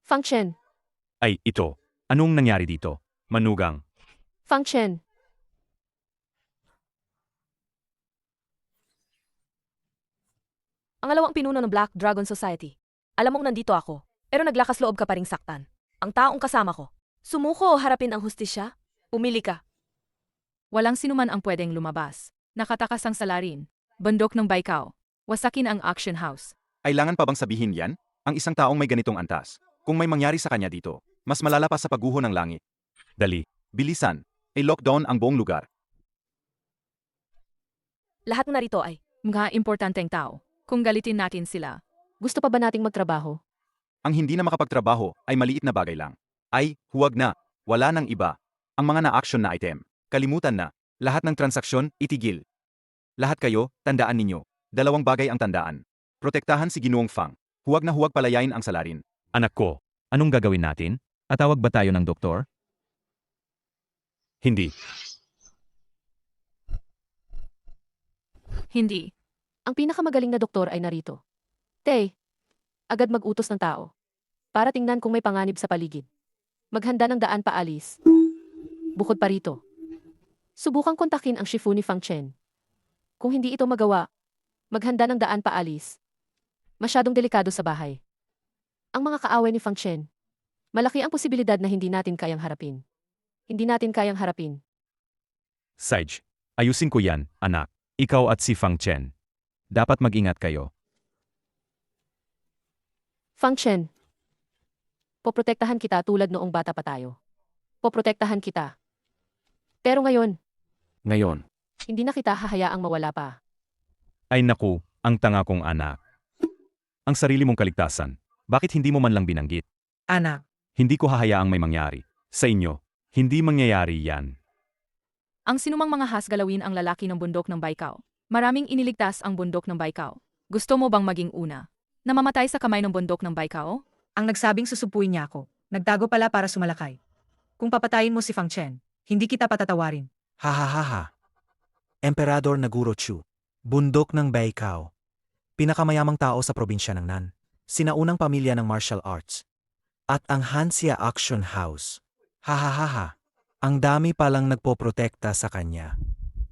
Fang Chen, Ay, ito. Anong nangyari dito? Manugang. Fang Chen. Ang alawang pinuno ng Black Dragon Society. Alam mong nandito ako, pero naglakas loob ka pa ring saktan. Ang taong kasama ko. Sumuko o harapin ang hustisya? Pumili ka. Walang sinuman ang pwedeng lumabas. Nakatakas ang salarin. Bundok ng Baikao. Wasakin ang auction house. Kailangan pa bang sabihin yan? Ang isang taong may ganitong antas. Kung may mangyari sa kanya dito, mas malala pa sa pagguho ng langit. Dali. Bilisan. I-lockdown ang buong lugar. Lahat na rito ay, Mga importanteng tao. Kung galitin natin sila, Gusto pa ba nating magtrabaho? Ang hindi na makapagtrabaho ay maliit na bagay lang. Ay, huwag na. Wala nang iba. Ang mga na-action na item. Kalimutan na. Lahat ng transaksyon, itigil. Lahat kayo, tandaan ninyo. 2 bagay ang tandaan. Protektahan si Ginoong Fang. Huwag na huwag palayain ang salarin. Anak ko, anong gagawin natin? Atawag ba tayo ng doktor? Hindi. hindi. Ang pinakamagaling na doktor ay narito. Tay, agad mag-utos ng tao. Para tingnan kung may panganib sa paligid. Maghanda ng daan paalis. Bukod pa rito. Subukang kontakin ang Shifu ni Fang Chen. Kung hindi ito magawa, maghanda ng daan paalis. Masyadong delikado sa bahay. Ang mga kaaway ni Fang Chen. Malaki ang posibilidad na hindi natin kayang harapin. Hindi natin kayang harapin. Sage, ayusin ko yan, anak. Ikaw at si Fang Chen. Dapat mag-ingat kayo. Fang Chen. Poprotektahan kita tulad noong bata pa tayo. Poprotektahan kita. Pero ngayon, Ngayon, hindi na kita hahayaang mawala pa. Ay naku, ang tanga kong anak. Ang sarili mong kaligtasan. Bakit hindi mo man lang binanggit? Anak, Hindi ko hahayaang may mangyari. Sa inyo, hindi mangyayari yan. Ang sinumang mga hasgalawin ang lalaki ng bundok ng Baikao. Maraming iniligtas ang bundok ng Baikao. Gusto mo bang maging una? Namamatay sa kamay ng bundok ng Baikao? ang nagsabing susupuin niya ako. Nagtago pala para sumalakay. Kung papatayin mo si Fang Chen, hindi kita patatawarin. Ha ha ha ha. Emperador Naguro Chu. Bundok ng Baikao. Pinakamayamang tao sa probinsya ng Nan. Sinaunang pamilya ng martial arts. At ang Hanxia Auction House. Ha ha ha ha. Ang dami palang nagpoprotekta sa kanya.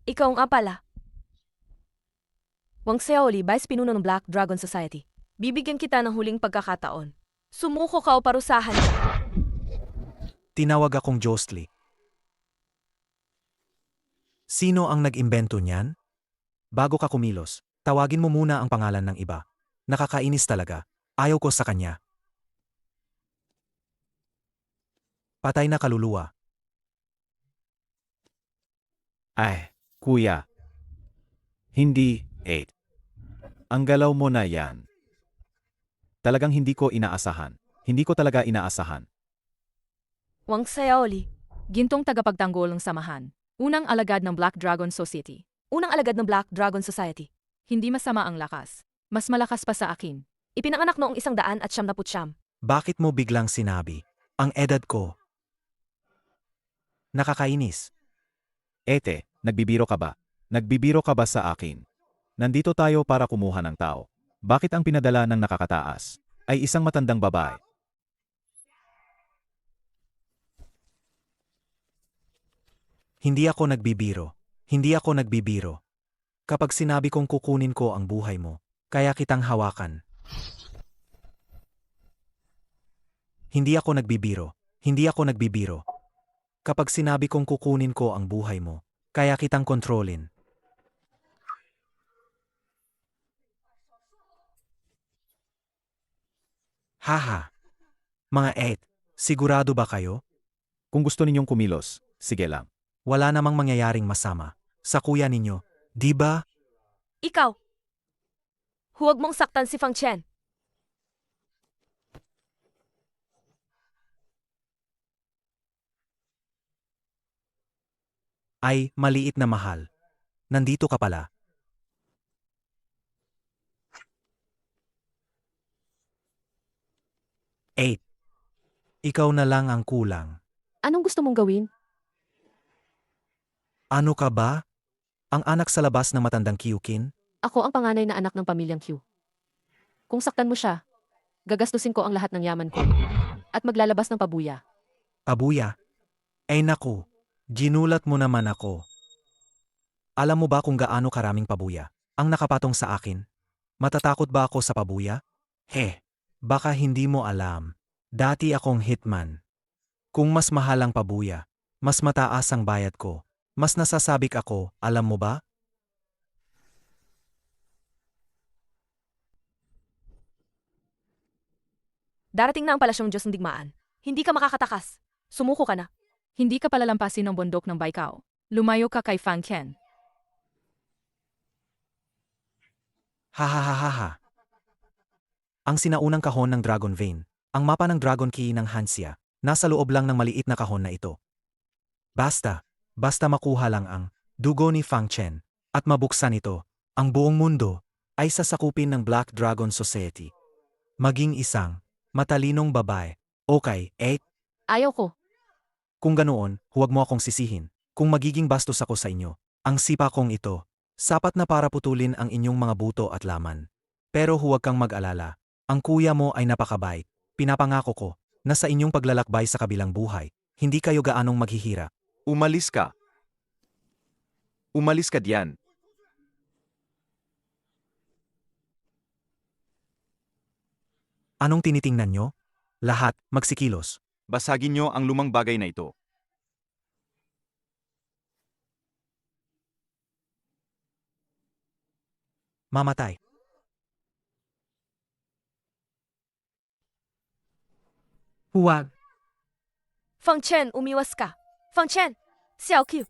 ikaw nga pala. Wang Xiaoli, Vice Pinuno ng Black Dragon Society. Bibigyan kita ng huling pagkakataon. Sumuko ka o parusahan ka. Tinawag akong Jostly. Sino ang nag-imbento niyan? Bago ka kumilos, tawagin mo muna ang pangalan ng iba. Nakakainis talaga. Ayaw ko sa kanya. Patay na kaluluwa. Ay, kuya. Hindi, 8. Ang galaw mo na yan. Talagang hindi ko inaasahan. Hindi ko talaga inaasahan. Wang Xiaoli, Gintong tagapagtanggol ng samahan. Unang alagad ng Black Dragon Society. unang alagad ng Black Dragon Society. Hindi masama ang lakas. Mas malakas pa sa akin. Ipinanganak noong 199. Bakit mo biglang sinabi? Ang edad ko. Nakakainis. Ete, nagbibiro ka ba? Nagbibiro ka ba sa akin? Nandito tayo para kumuha ng tao. Bakit ang pinadala ng nakakataas ay isang matandang babae? Hindi ako nagbibiro. Hindi ako nagbibiro. Kapag sinabi kong kukunin ko ang buhay mo, kaya kitang hawakan. Hindi ako nagbibiro. Hindi ako nagbibiro. Kapag sinabi kong kukunin ko ang buhay mo, kaya kitang kontrolin. Haha. Mga 8, sigurado ba kayo? Kung gusto ninyong kumilos, sige lang. Wala namang mangyayaring masama sa kuya ninyo, di ba? Ikaw! Huwag mong saktan si Fang Chen. Ay, maliit na mahal. Nandito ka pala. Eight. Ikaw na lang ang kulang. Anong gusto mong gawin? Ano ka ba? Ang anak sa labas ng matandang Kyukin? Ako ang panganay na anak ng pamilyang Q. Kung saktan mo siya, gagastusin ko ang lahat ng yaman ko. At maglalabas ng pabuya. Abuya? Ay naku, ginulat mo naman ako. Alam mo ba kung gaano karaming pabuya ang nakapatong sa akin? Matatakot ba ako sa pabuya? Baka hindi mo alam. Dati akong hitman. Kung mas mahal ang pabuya, mas mataas ang bayad ko. Mas nasasabik ako, alam mo ba? Darating na ang palasyong Diyos ng digmaan. Hindi ka makakatakas. Sumuko ka na. Hindi ka palalampasin ng bundok ng Baikao. Lumayo ka kay Fang Chen. Hahaha. Ang sinaunang kahon ng Dragon Vein, ang mapa ng Dragon Key ng Hansia, nasa loob lang ng maliit na kahon na ito. Basta makuha lang ang dugo ni Fang Chen at mabuksan ito, ang buong mundo ay sasakupin ng Black Dragon Society. Maging isang matalinong babae. Okay, 8. Ayaw ko. Kung ganoon, huwag mo akong sisihin. Kung magiging bastos ako sa inyo, ang sipa kong ito, sapat na para putulin ang inyong mga buto at laman. Pero huwag kang mag-alala. Ang kuya mo ay napakabait. Pinapangako ko na sa inyong paglalakbay sa kabilang buhay, hindi kayo gaanong maghihirap. Umalis ka. Umalis ka diyan. Anong tinitingnan nyo? Lahat, magsikilos. Basagin niyo ang lumang bagay na ito. Mamatay. Huwag. Fang Chen, umiwas ka. Fang Chen! Xiao Q!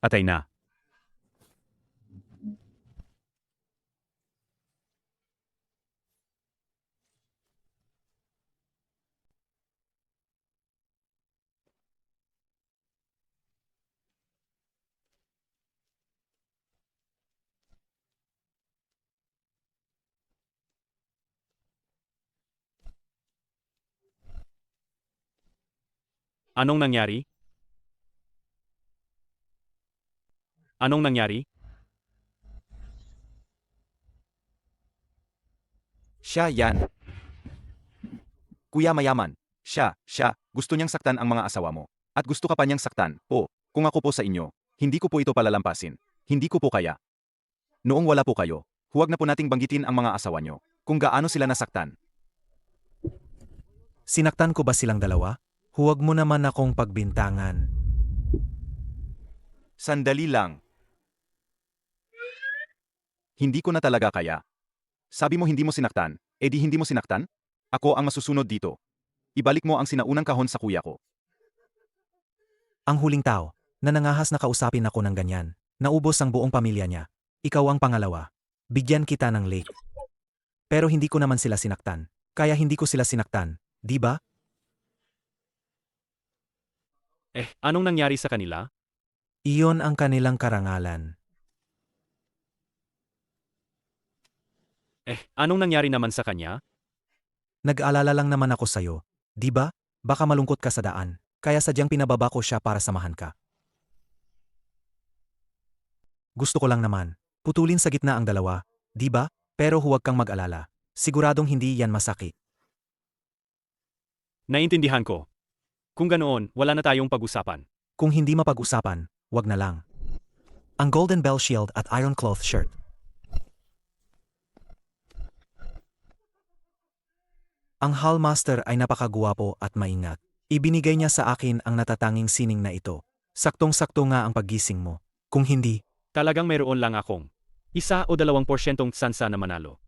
Atay na. Anong nangyari? Anong nangyari? Siya yan. Kuya mayaman. Siya. Gusto niyang saktan ang mga asawa mo. At gusto ka pa niyang saktan. Kung ako po sa inyo, hindi ko po ito palalampasin. Hindi ko po kaya. Noong wala po kayo, huwag na po nating banggitin ang mga asawa niyo. Kung gaano sila nasaktan. Sinaktan ko ba silang dalawa? Huwag mo naman akong pagbintangan. Sandali lang. Hindi ko na talaga kaya. Sabi mo hindi mo sinaktan, edi hindi mo sinaktan? Ako ang masusunod dito. Ibalik mo ang sinaunang kahon sa kuya ko. Ang huling tao na nangahas na kausapin ako ng ganyan. Naubos ang buong pamilya niya. Ikaw ang pangalawa. Bigyan kita ng lake. Pero hindi ko naman sila sinaktan. Kaya hindi ko sila sinaktan, di ba? Anong nangyari sa kanila? Iyon ang kanilang karangalan. Anong nangyari naman sa kanya? Nag-alala lang naman ako sa'yo, di ba? Baka malungkot ka sa daan. kaya sadyang pinababa ko siya para samahan ka. Gusto ko lang naman, putulin sa gitna ang dalawa, di ba? Pero huwag kang mag-alala. Siguradong hindi yan masakit. Naintindihan ko. Kung ganoon, wala na tayong pag-usapan. Kung hindi mapag-usapan, wag na lang. Ang Golden Bell Shield at Iron Cloth Shirt. Ang Hallmaster ay napakaguwapo at maingat. Ibinigay niya sa akin ang natatanging sining na ito. Saktong-sakto nga ang paggising mo. Kung hindi, Talagang mayroon lang akong 1 o 2% tsansa na manalo.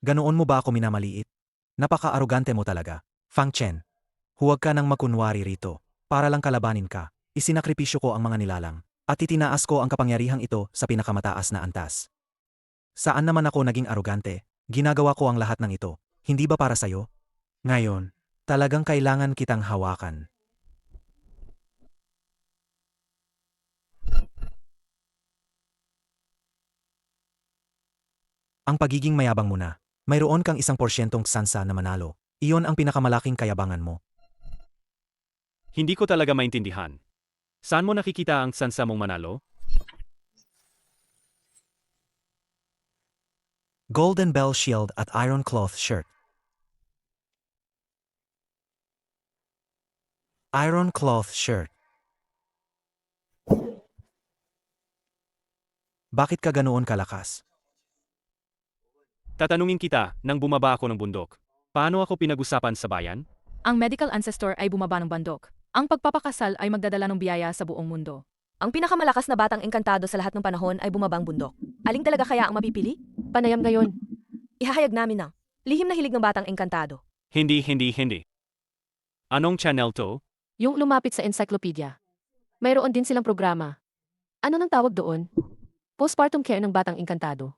ganoon mo ba ako minamaliit? Napaka-arugante mo talaga. Fang Chen, huwag ka nang makunwari rito. Para lang kalabanin ka, isinakripisyo ko ang mga nilalang, at itinaas ko ang kapangyarihang ito sa pinakamataas na antas. Saan naman ako naging arugante? Ginagawa ko ang lahat ng ito, hindi ba para sa'yo? Ngayon, talagang kailangan kitang hawakan. Ang pagiging mayabang mo na, mayroon kang 1% tsansa na manalo. Iyon ang pinakamalaking kayabangan mo. Hindi ko talaga maintindihan. Saan mo nakikita ang tsansa mong manalo? Golden Bell Shield at Iron Cloth Shirt. Iron Cloth Shirt. Bakit ka ganoon kalakas? Tatanungin kita nang bumaba ako ng bundok. Paano ako pinag-usapan sa bayan? Ang medical ancestor ay bumaba ng bandok. Ang pagpapakasal ay magdadala ng biyaya sa buong mundo. Ang pinakamalakas na batang engkantado sa lahat ng panahon ay bumabang bundok. Aling talaga kaya ang mapipili? Panayam ngayon. Ihahayag namin ng lihim na hilig ng batang engkantado. Hindi. Anong channel to? Yung lumapit sa encyclopedia. Mayroon din silang programa. Ano nang tawag doon? Postpartum care ng batang engkantado.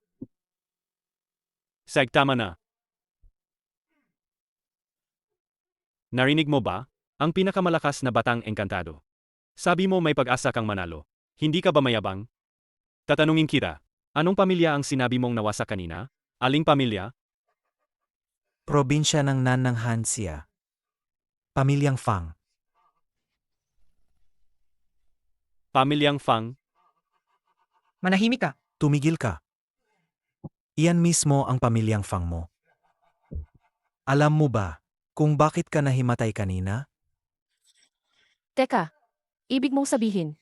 Tama na. Narinig mo ba? Ang pinakamalakas na batang engkantado. Sabi mo may pag-asa kang manalo. Hindi ka ba mayabang? Tatanungin kita, anong pamilya ang sinabi mong nawasak kanina? Aling pamilya? Probinsya ng Nan ng Hanxia. Pamilyang Fang. Pamilyang Fang? Manahimik ka. Tumigil ka. Iyan mismo ang pamilyang Fang mo. Alam mo ba kung bakit ka nahimatay kanina? Teka, ibig mong sabihin,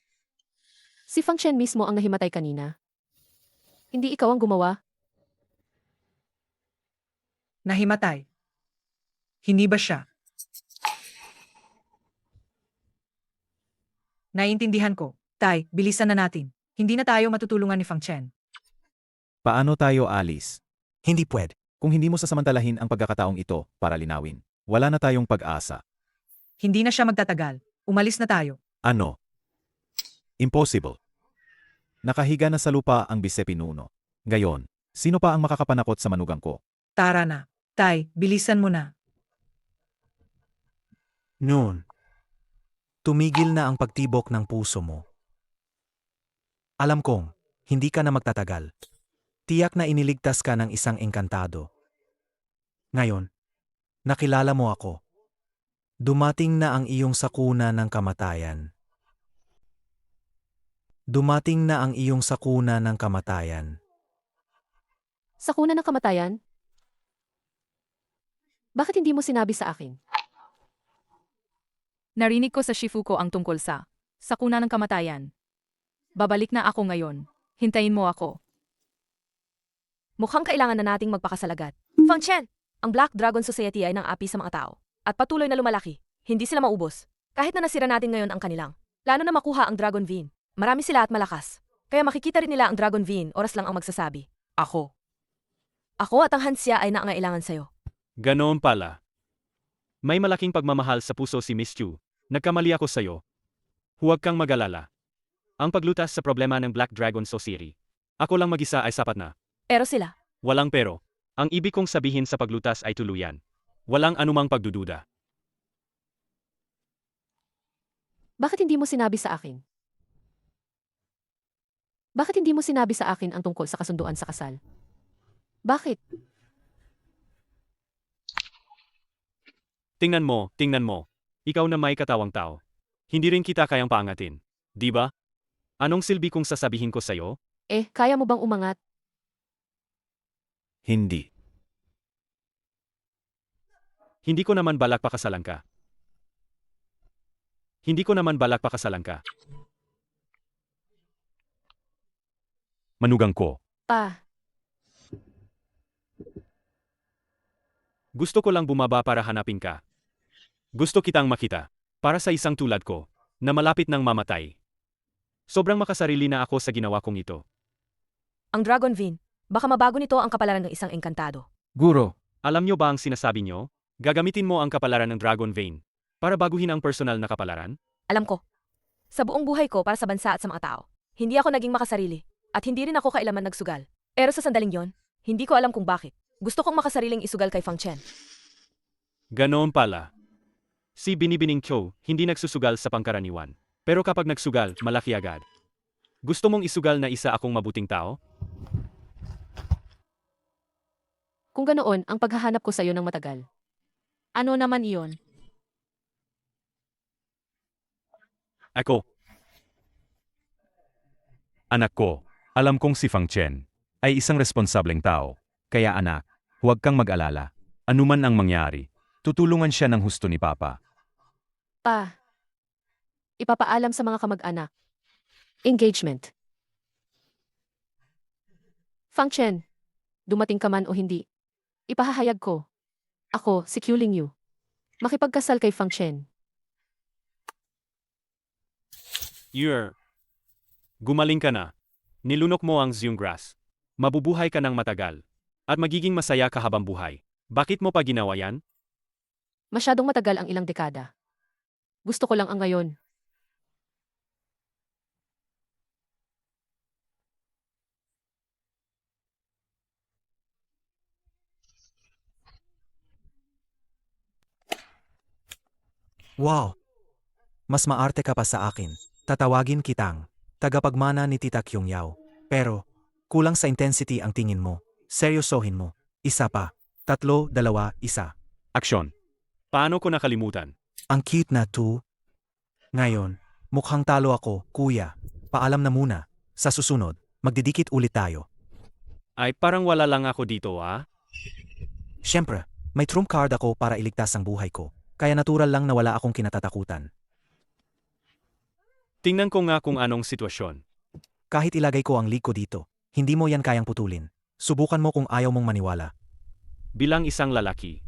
si Fang Chen mismo ang nahimatay kanina? Hindi ikaw ang gumawa? Nahimatay. Hindi ba siya? Naiintindihan ko. Tay, bilisan na natin. Hindi na tayo matutulungan ni Fang Chen. Paano tayo alis? Hindi pwede. Kung hindi mo sasamantalahin ang pagkakataong ito para linawin, wala na tayong pag-asa. Hindi na siya magtatagal. Umalis na tayo. Ano? Impossible. Nakahiga na sa lupa ang bisepinuno. Gayon, sino pa ang makakapanakot sa manugang ko? Tara na. Tay, bilisan mo na. Noon, tumigil na ang pagtibok ng puso mo. Alam kong, hindi ka na magtatagal. Tiyak na iniligtas ka ng isang engkantado. Ngayon, nakilala mo ako. Dumating na ang iyong sakuna ng kamatayan. Dumating na ang iyong sakuna ng kamatayan. Sa kuna ng kamatayan? Bakit hindi mo sinabi sa akin? Narinig ko sa Shifuko ang tungkol sa sakuna ng kamatayan. Babalik na ako ngayon. Hintayin mo ako. Mukhang kailangan na nating magpakasalagat. Fang Chen, ang Black Dragon Society ay nang api sa mga tao. At patuloy na lumalaki. Hindi sila maubos. Kahit na nasira natin ngayon ang kanilang. Lalo na makuha ang Dragon Vein. Marami sila at malakas. Kaya makikita rin nila ang Dragon Vein, oras lang ang magsasabi. Ako. Ako at ang Hanxia ay nangangailangan sa'yo. Ganoon pala. May malaking pagmamahal sa puso si Miss Chu. Nagkamali ako sa'yo. Huwag kang mag-alala. Ang paglutas sa problema ng Black Dragon Society. Ako lang mag-isa ay sapat na. Pero sila. Walang pero. Ang ibig kong sabihin sa paglutas ay tuluyan. Walang anumang pagdududa. Bakit hindi mo sinabi sa akin? Bakit hindi mo sinabi sa akin ang tungkol sa kasunduan sa kasal? Bakit? Tingnan mo. Ikaw na may katawang tao. Hindi rin kita kayang paangatin. Di ba? Anong silbi kung sasabihin ko sa'yo? Kaya mo bang umangat? Hindi. Hindi ko naman balak pakasalan ka. Manugang ko. Pa, Gusto ko lang bumaba para hanapin ka. Gusto kitang makita. Para sa isang tulad ko, na malapit ng mamatay. Sobrang makasarili na ako sa ginawa kong ito. Ang Dragon Vein, baka mabago nito ang kapalaran ng isang engkantado. Guro, Alam nyo ba ang sinasabi nyo? Gagamitin mo ang kapalaran ng Dragon Vein para baguhin ang personal na kapalaran? Alam ko. Sa buong buhay ko para sa bansa at sa mga tao, hindi ako naging makasarili. At hindi rin ako kailaman nagsugal. Pero sa sandaling yon, hindi ko alam kung bakit. Gusto kong makasariling isugal kay Fang Chen. Ganoon pala. Si Binibining Cho hindi nagsusugal sa pangkaraniwan. Pero kapag nagsugal, malaki agad. Gusto mong isugal na isa akong mabuting tao? kung ganoon ang paghahanap ko sa'yo ng matagal. Ano naman iyon? Ako, Anak ko, alam kong si Fang Chen ay isang responsableng tao. Kaya anak, huwag kang mag-alala. Anuman ang mangyari, tutulungan siya ng husto ni Papa. Pa, ipapaalam sa mga kamag-anak. Engagement. Fang Chen, dumating ka man o hindi, ipahahayag ko. Ako, si Qiuling Yu. Makipagkasal kay Fang Chen. Gumaling ka na. Nilunok mo ang Xiong Grass. Mabubuhay ka ng matagal. At magiging masaya ka habang buhay. Bakit mo pa ginawa yan? Masyadong matagal ang ilang dekada. Gusto ko lang ang ngayon. Wow! Mas maarte ka pa sa akin. Tatawagin kitang tagapagmana ni Tita Kyung Yao. Pero, kulang sa intensity ang tingin mo. Seryosohin mo. Isa pa. 3, 2, 1. Aksyon. Paano ko nakalimutan? Ang cute na to. Ngayon, mukhang talo ako, kuya. Paalam na muna. Sa susunod, magdidikit ulit tayo. Ay parang wala lang ako dito Siyempre, may trump card ako para iligtas ang buhay ko. Kaya natural lang na wala akong kinatatakutan. Tingnan ko nga kung anong sitwasyon. Kahit ilagay ko ang lead ko dito, hindi mo yan kayang putulin. Subukan mo kung ayaw mong maniwala. Bilang isang lalaki.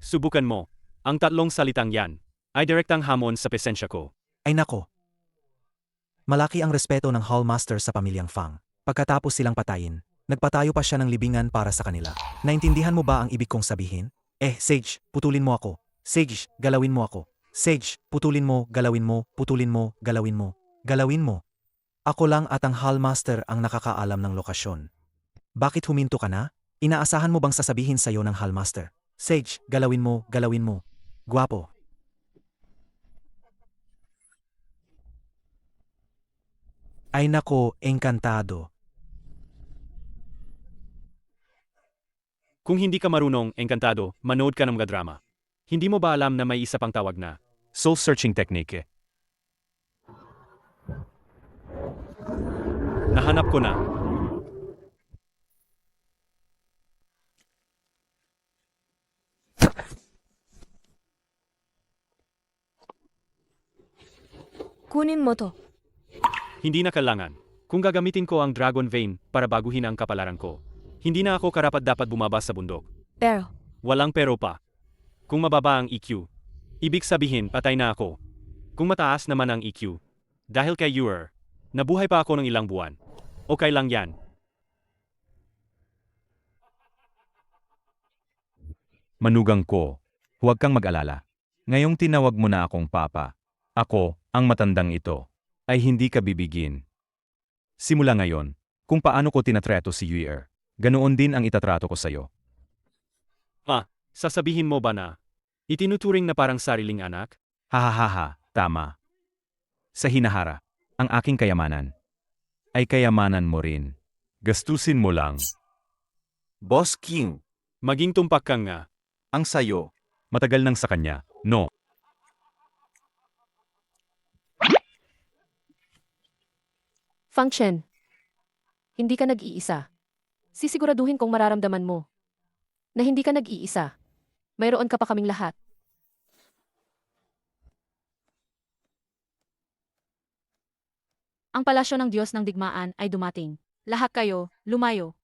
Subukan mo. Ang 3 salitang yan ay direktang hamon sa pesensya ko. Ay nako. Malaki ang respeto ng Hallmaster sa pamilyang Fang. Pagkatapos silang patayin, nagpatayo pa siya ng libingan para sa kanila. Naintindihan mo ba ang ibig kong sabihin? Sage, putulin mo ako. Sage, galawin mo ako. Sage, putulin mo, galawin mo, putulin mo, galawin mo, galawin mo. Ako lang at ang Hallmaster ang nakakaalam ng lokasyon. Bakit huminto ka na? Inaasahan mo bang sasabihin sa'yo ng Hallmaster? Sage, galawin mo, galawin mo. Gwapo. Ay nako, engkantado. Kung hindi ka marunong, engkantado, manood ka ng mga drama. Hindi mo ba alam na may isa pang tawag na Soul-searching technique. nahanap ko na? Kunin mo to. Hindi na kailangan. Kung gagamitin ko ang Dragon Vein para baguhin ang kapalaran ko, hindi na ako karapat-dapat bumaba sa bundok. Pero, Walang pero pa. Kung mababa ang EQ, ibig sabihin patay na ako. Kung mataas naman ang EQ, dahil kay Yuer, nabuhay pa ako ng ilang buwan. Okay lang yan. Manugang ko, huwag kang mag-alala. Ngayong tinawag mo na akong papa, ako, ang matandang ito, ay hindi ka bibigin. Simula ngayon, kung paano ko tinatreto si Yuer, ganoon din ang itatrato ko sa'yo. Sasabihin mo ba na itinuturing na parang sariling anak? Hahaha, tama. Sa hinahara, ang aking kayamanan ay kayamanan mo rin. Gastusin mo lang. Boss King, Maging tumpak ka nga. ang sayo Matagal nang sa kanya, no. Function. Hindi ka nag-iisa. Sisiguraduhin kong mararamdaman mo na hindi ka nag-iisa. Mayroon ka pa kaming lahat. Ang palasyo ng Diyos ng digmaan ay dumating. Lahat kayo, lumayo.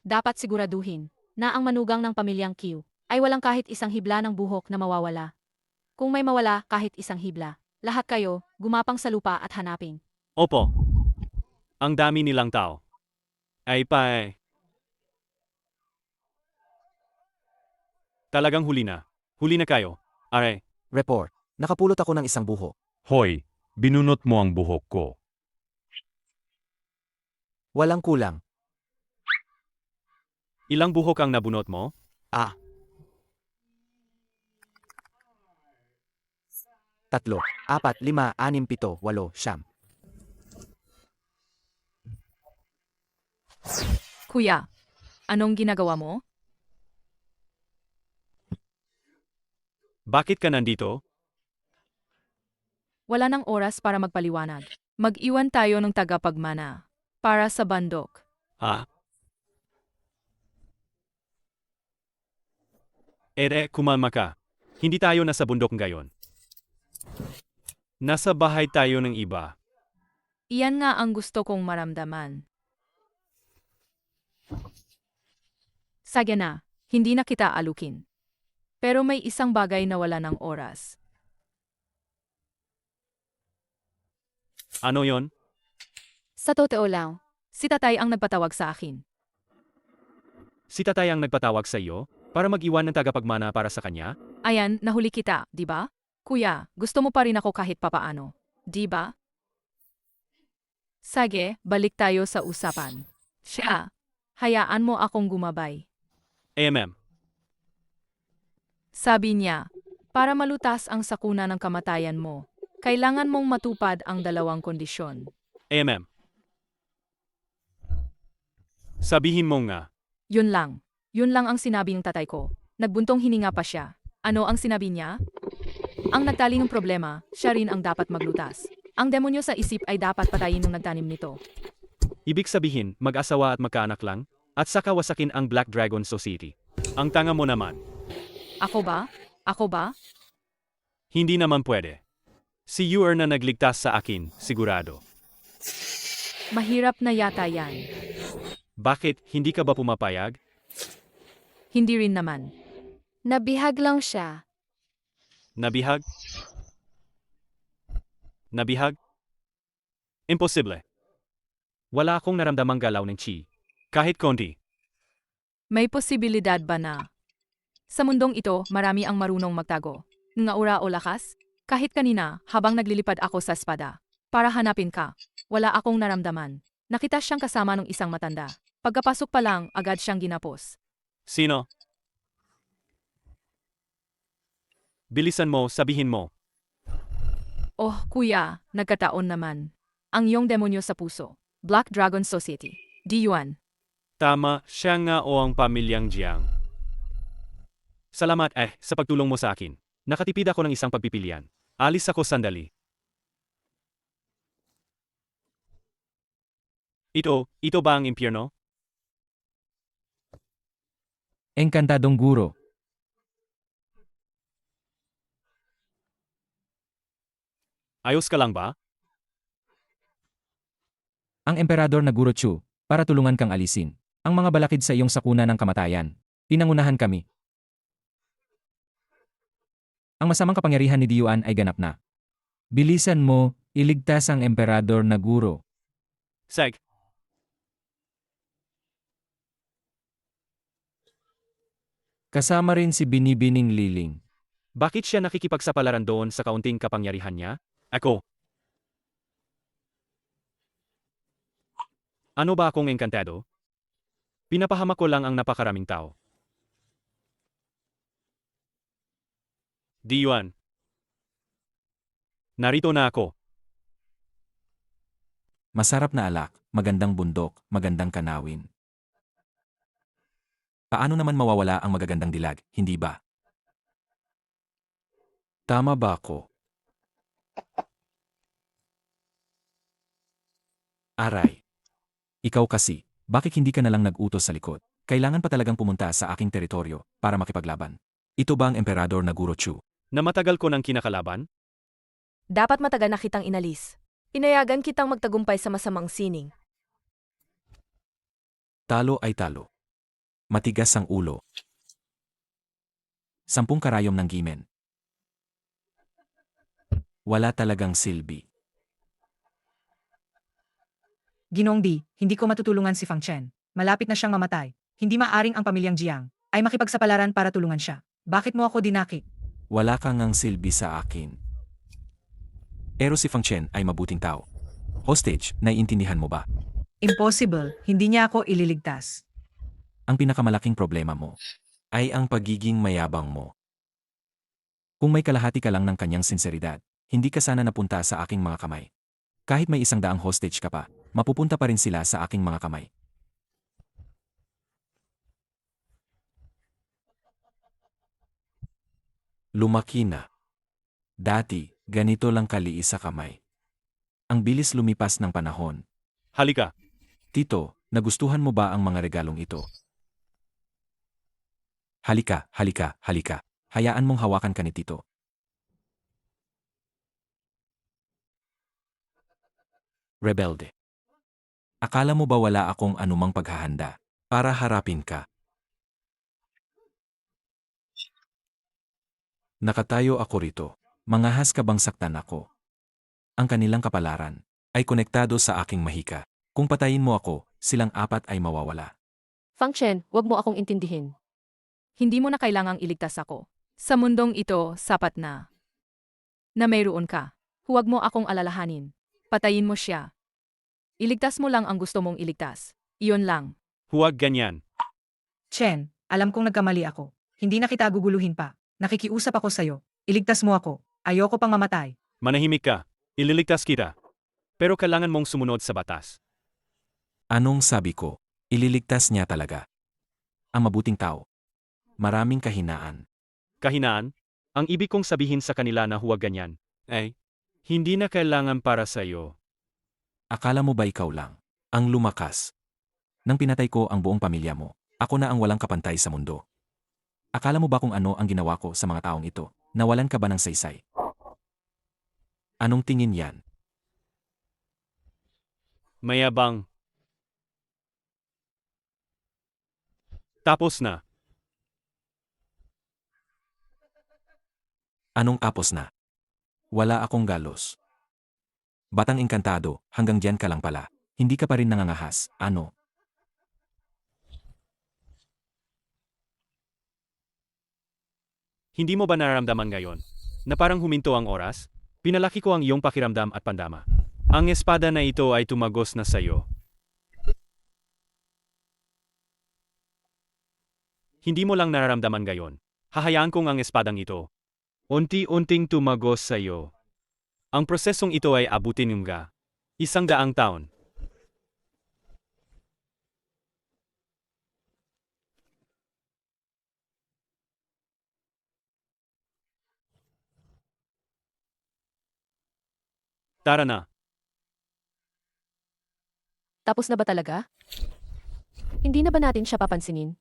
Dapat siguraduhin na ang manugang ng pamilyang Q ay walang kahit isang hibla ng buhok na mawawala. Kung may mawala kahit isang hibla, lahat kayo, gumapang sa lupa at hanapin. Opo. Ang dami nilang tao. Ay pa. Talagang huli na. Huli na kayo. Are. Report. Nakapulot ako ng isang buhok. Hoy, binunot mo ang buhok ko. Walang kulang. Ilang buhok ang nabunot mo? 3, 4, 5, 6, 7, 8, 9. Kuya, anong ginagawa mo? Bakit ka nandito? Wala nang oras para magpaliwanag. Mag-iwan tayo ng tagapagmana. Para sa bandok. Ah. Kumalma ka. Hindi tayo nasa bundok ngayon. Nasa bahay tayo ng iba. Iyan nga ang gusto kong maramdaman. Sige na, hindi na kita alukin. Pero may isang bagay na wala ng oras. Ano yon? Sa totoo lang, Si tatay ang nagpatawag sa akin. Si tatay ang nagpatawag sa iyo para mag-iwan ng tagapagmana para sa kanya? Ayan, nahuli kita, di ba? Kuya, gusto mo pa rin ako kahit papaano. Di ba? Sige, balik tayo sa usapan. Siya, hayaan mo akong gumabay. AMM. Sabi niya, para malutas ang sakuna ng kamatayan mo, kailangan mong matupad ang dalawang kondisyon. AMM. Sabihin mo nga. Yun lang. Yun lang ang sinabi ng tatay ko. Nagbuntong hininga pa siya. Ano ang sinabi niya? Ang nagtali ng problema, siya rin ang dapat maglutas. Ang demonyo sa isip ay dapat patayin ng nagtanim nito. Ibig sabihin, mag-asawa at magkaanak lang? At saka wasakin ang Black Dragon Society. Ang tanga mo naman. Ako ba? Ako ba? Hindi naman pwede. Si Yuer na nagligtas sa akin, sigurado. Mahirap na yata yan. Bakit, hindi ka ba pumapayag? Hindi rin naman. nabihag lang siya. Nabihag? Nabihag? Imposible. Wala akong naramdamang galaw ng chi. Kahit konti. May posibilidad ba na? Sa mundong ito, marami ang marunong magtago. Nga ura o lakas? Kahit kanina, habang naglilipad ako sa espada. Para hanapin ka. Wala akong naramdaman. Nakita siyang kasama ng isang matanda. Pagkapasok pa lang, agad siyang ginapos. Sino? Bilisan mo, sabihin mo. Oh, kuya, nagkataon naman. Ang iyong demonyo sa puso. Black Dragon Society. D1. Tama, siya nga o ang pamilyang Jiang. Salamat sa pagtulong mo sa akin. Nakatipid ako ng isang pagpipilian. Alis ako sandali. Ito ba ang impyerno? Engkantadong guro. Ayos ka lang ba? Ang emperador na Guro Chu, para tulungan kang alisin ang mga balakid sa iyong sakuna ng kamatayan. Pinangunahan kami. Ang masamang kapangyarihan ni Diyuan ay ganap na. Bilisan mo, iligtas ang emperador na Guro. Seg. Kasama rin si Binibining Liling. Bakit siya nakikipagsapalaran doon sa kaunting kapangyarihan niya? Ako. Ano ba akong engkantado? Pinapahamak ko lang ang napakaraming tao. Diyuan. Narito na ako. Masarap na alak, magandang bundok, magandang kanawin. Paano naman mawawala ang magagandang dilag, hindi ba? Tama ba ako? Aray. Ikaw kasi, bakit hindi ka nalang nag-utos sa likod? Kailangan pa talagang pumunta sa aking teritoryo para makipaglaban. Ito ba ang Emperador na Guro Chu? Na matagal ko nang kinakalaban? Dapat matagal na kitang inalis. Inayagan kitang magtagumpay sa masamang sining. Talo ay talo. Matigas ang ulo. 10 karayom ng gimen. Wala talagang silbi. Ginong Di, hindi ko matutulungan si Fang Chen. Malapit na siyang mamatay. Hindi maaring ang pamilyang Jiang ay makipagsapalaran para tulungan siya. Bakit mo ako dinakip? Wala kang ang silbi sa akin. Pero si Fang Chen ay mabuting tao. Hostage, naiintindihan mo ba? Impossible, hindi niya ako ililigtas. Ang pinakamalaking problema mo ay ang pagiging mayabang mo. Kung may kalahati ka lang ng kanyang sinseridad, hindi ka sana napunta sa aking mga kamay. Kahit may 100 hostage ka pa, mapupunta pa rin sila sa aking mga kamay. Lumaki na. Dati, ganito lang kaliis sa kamay. Ang bilis lumipas ng panahon. Halika. Tito, nagustuhan mo ba ang mga regalong ito? Halika, halika, halika. Hayaan mong hawakan ka ni Tito. Rebelde. Akala mo ba wala akong anumang paghahanda para harapin ka? Nakatayo ako rito. Mangahas ka bang saktan ako? Ang kanilang kapalaran ay konektado sa aking mahika. Kung patayin mo ako, silang 4 ay mawawala. Fang Chen, wag mo akong intindihin. Hindi mo na kailangang iligtas ako. Sa mundong ito, sapat na. Na mayroon ka. Huwag mo akong alalahanin. Patayin mo siya. Iligtas mo lang ang gusto mong iligtas. Iyon lang. Huwag ganyan. Chen, alam kong nagkamali ako. Hindi na kita guguluhin pa. Nakikiusap ako sa'yo. Iligtas mo ako. Ayoko pang mamatay. Manahimik ka. Ililigtas kita. Pero kailangan mong sumunod sa batas. Anong sabi ko? Ililigtas niya talaga. Ang mabuting tao. Maraming kahinaan. Kahinaan? Ang ibig kong sabihin sa kanila na huwag ganyan. Hindi na kailangan para sa iyo. Akala mo ba ikaw lang ang lumakas? Nang pinatay ko ang buong pamilya mo, ako na ang walang kapantay sa mundo. Akala mo ba kung ano ang ginawa ko sa mga taong ito? Nawalan ka ba ng saysay? Anong tingin yan? Mayabang. Tapos na. Anong tapos na? Wala akong galos. Batang engkantado, hanggang diyan ka lang pala. Hindi ka pa rin nangangahas, ano? Hindi mo ba nararamdaman ngayon na parang huminto ang oras? Pinalaki ko ang iyong pakiramdam at pandama. Ang espada na ito ay tumagos na sa iyo. Hindi mo lang nararamdaman ngayon. Hahayaan kong ang espadang ito unti-unting tumagos sa iyo. Ang prosesong ito ay abutin nga 100 taon. Tara na. Tapos na ba talaga? Hindi na ba natin siya papansinin?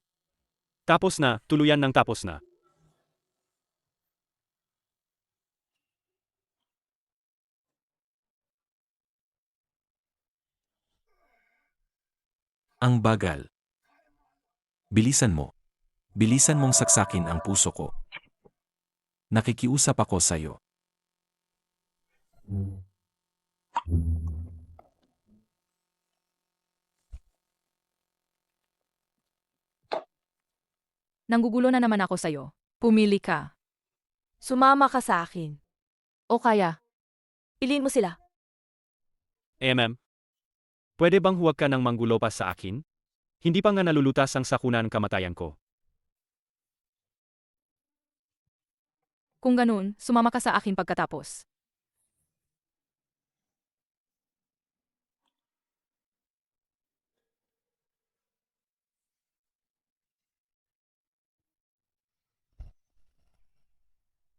Tapos na, tuluyan ng tapos na. Ang bagal. Bilisan mo. Bilisan mong saksakin ang puso ko. Nakikiusap ako sa'yo. Nanggugulo na naman ako sa'yo. Pumili ka. Sumama ka sa akin. O kaya, Piliin mo sila. Pwede bang huwag ka nang manggulo pa sa akin? Hindi pa nga nalulutas ang sakunan kamatayan ko. Kung ganun, sumama ka sa akin pagkatapos.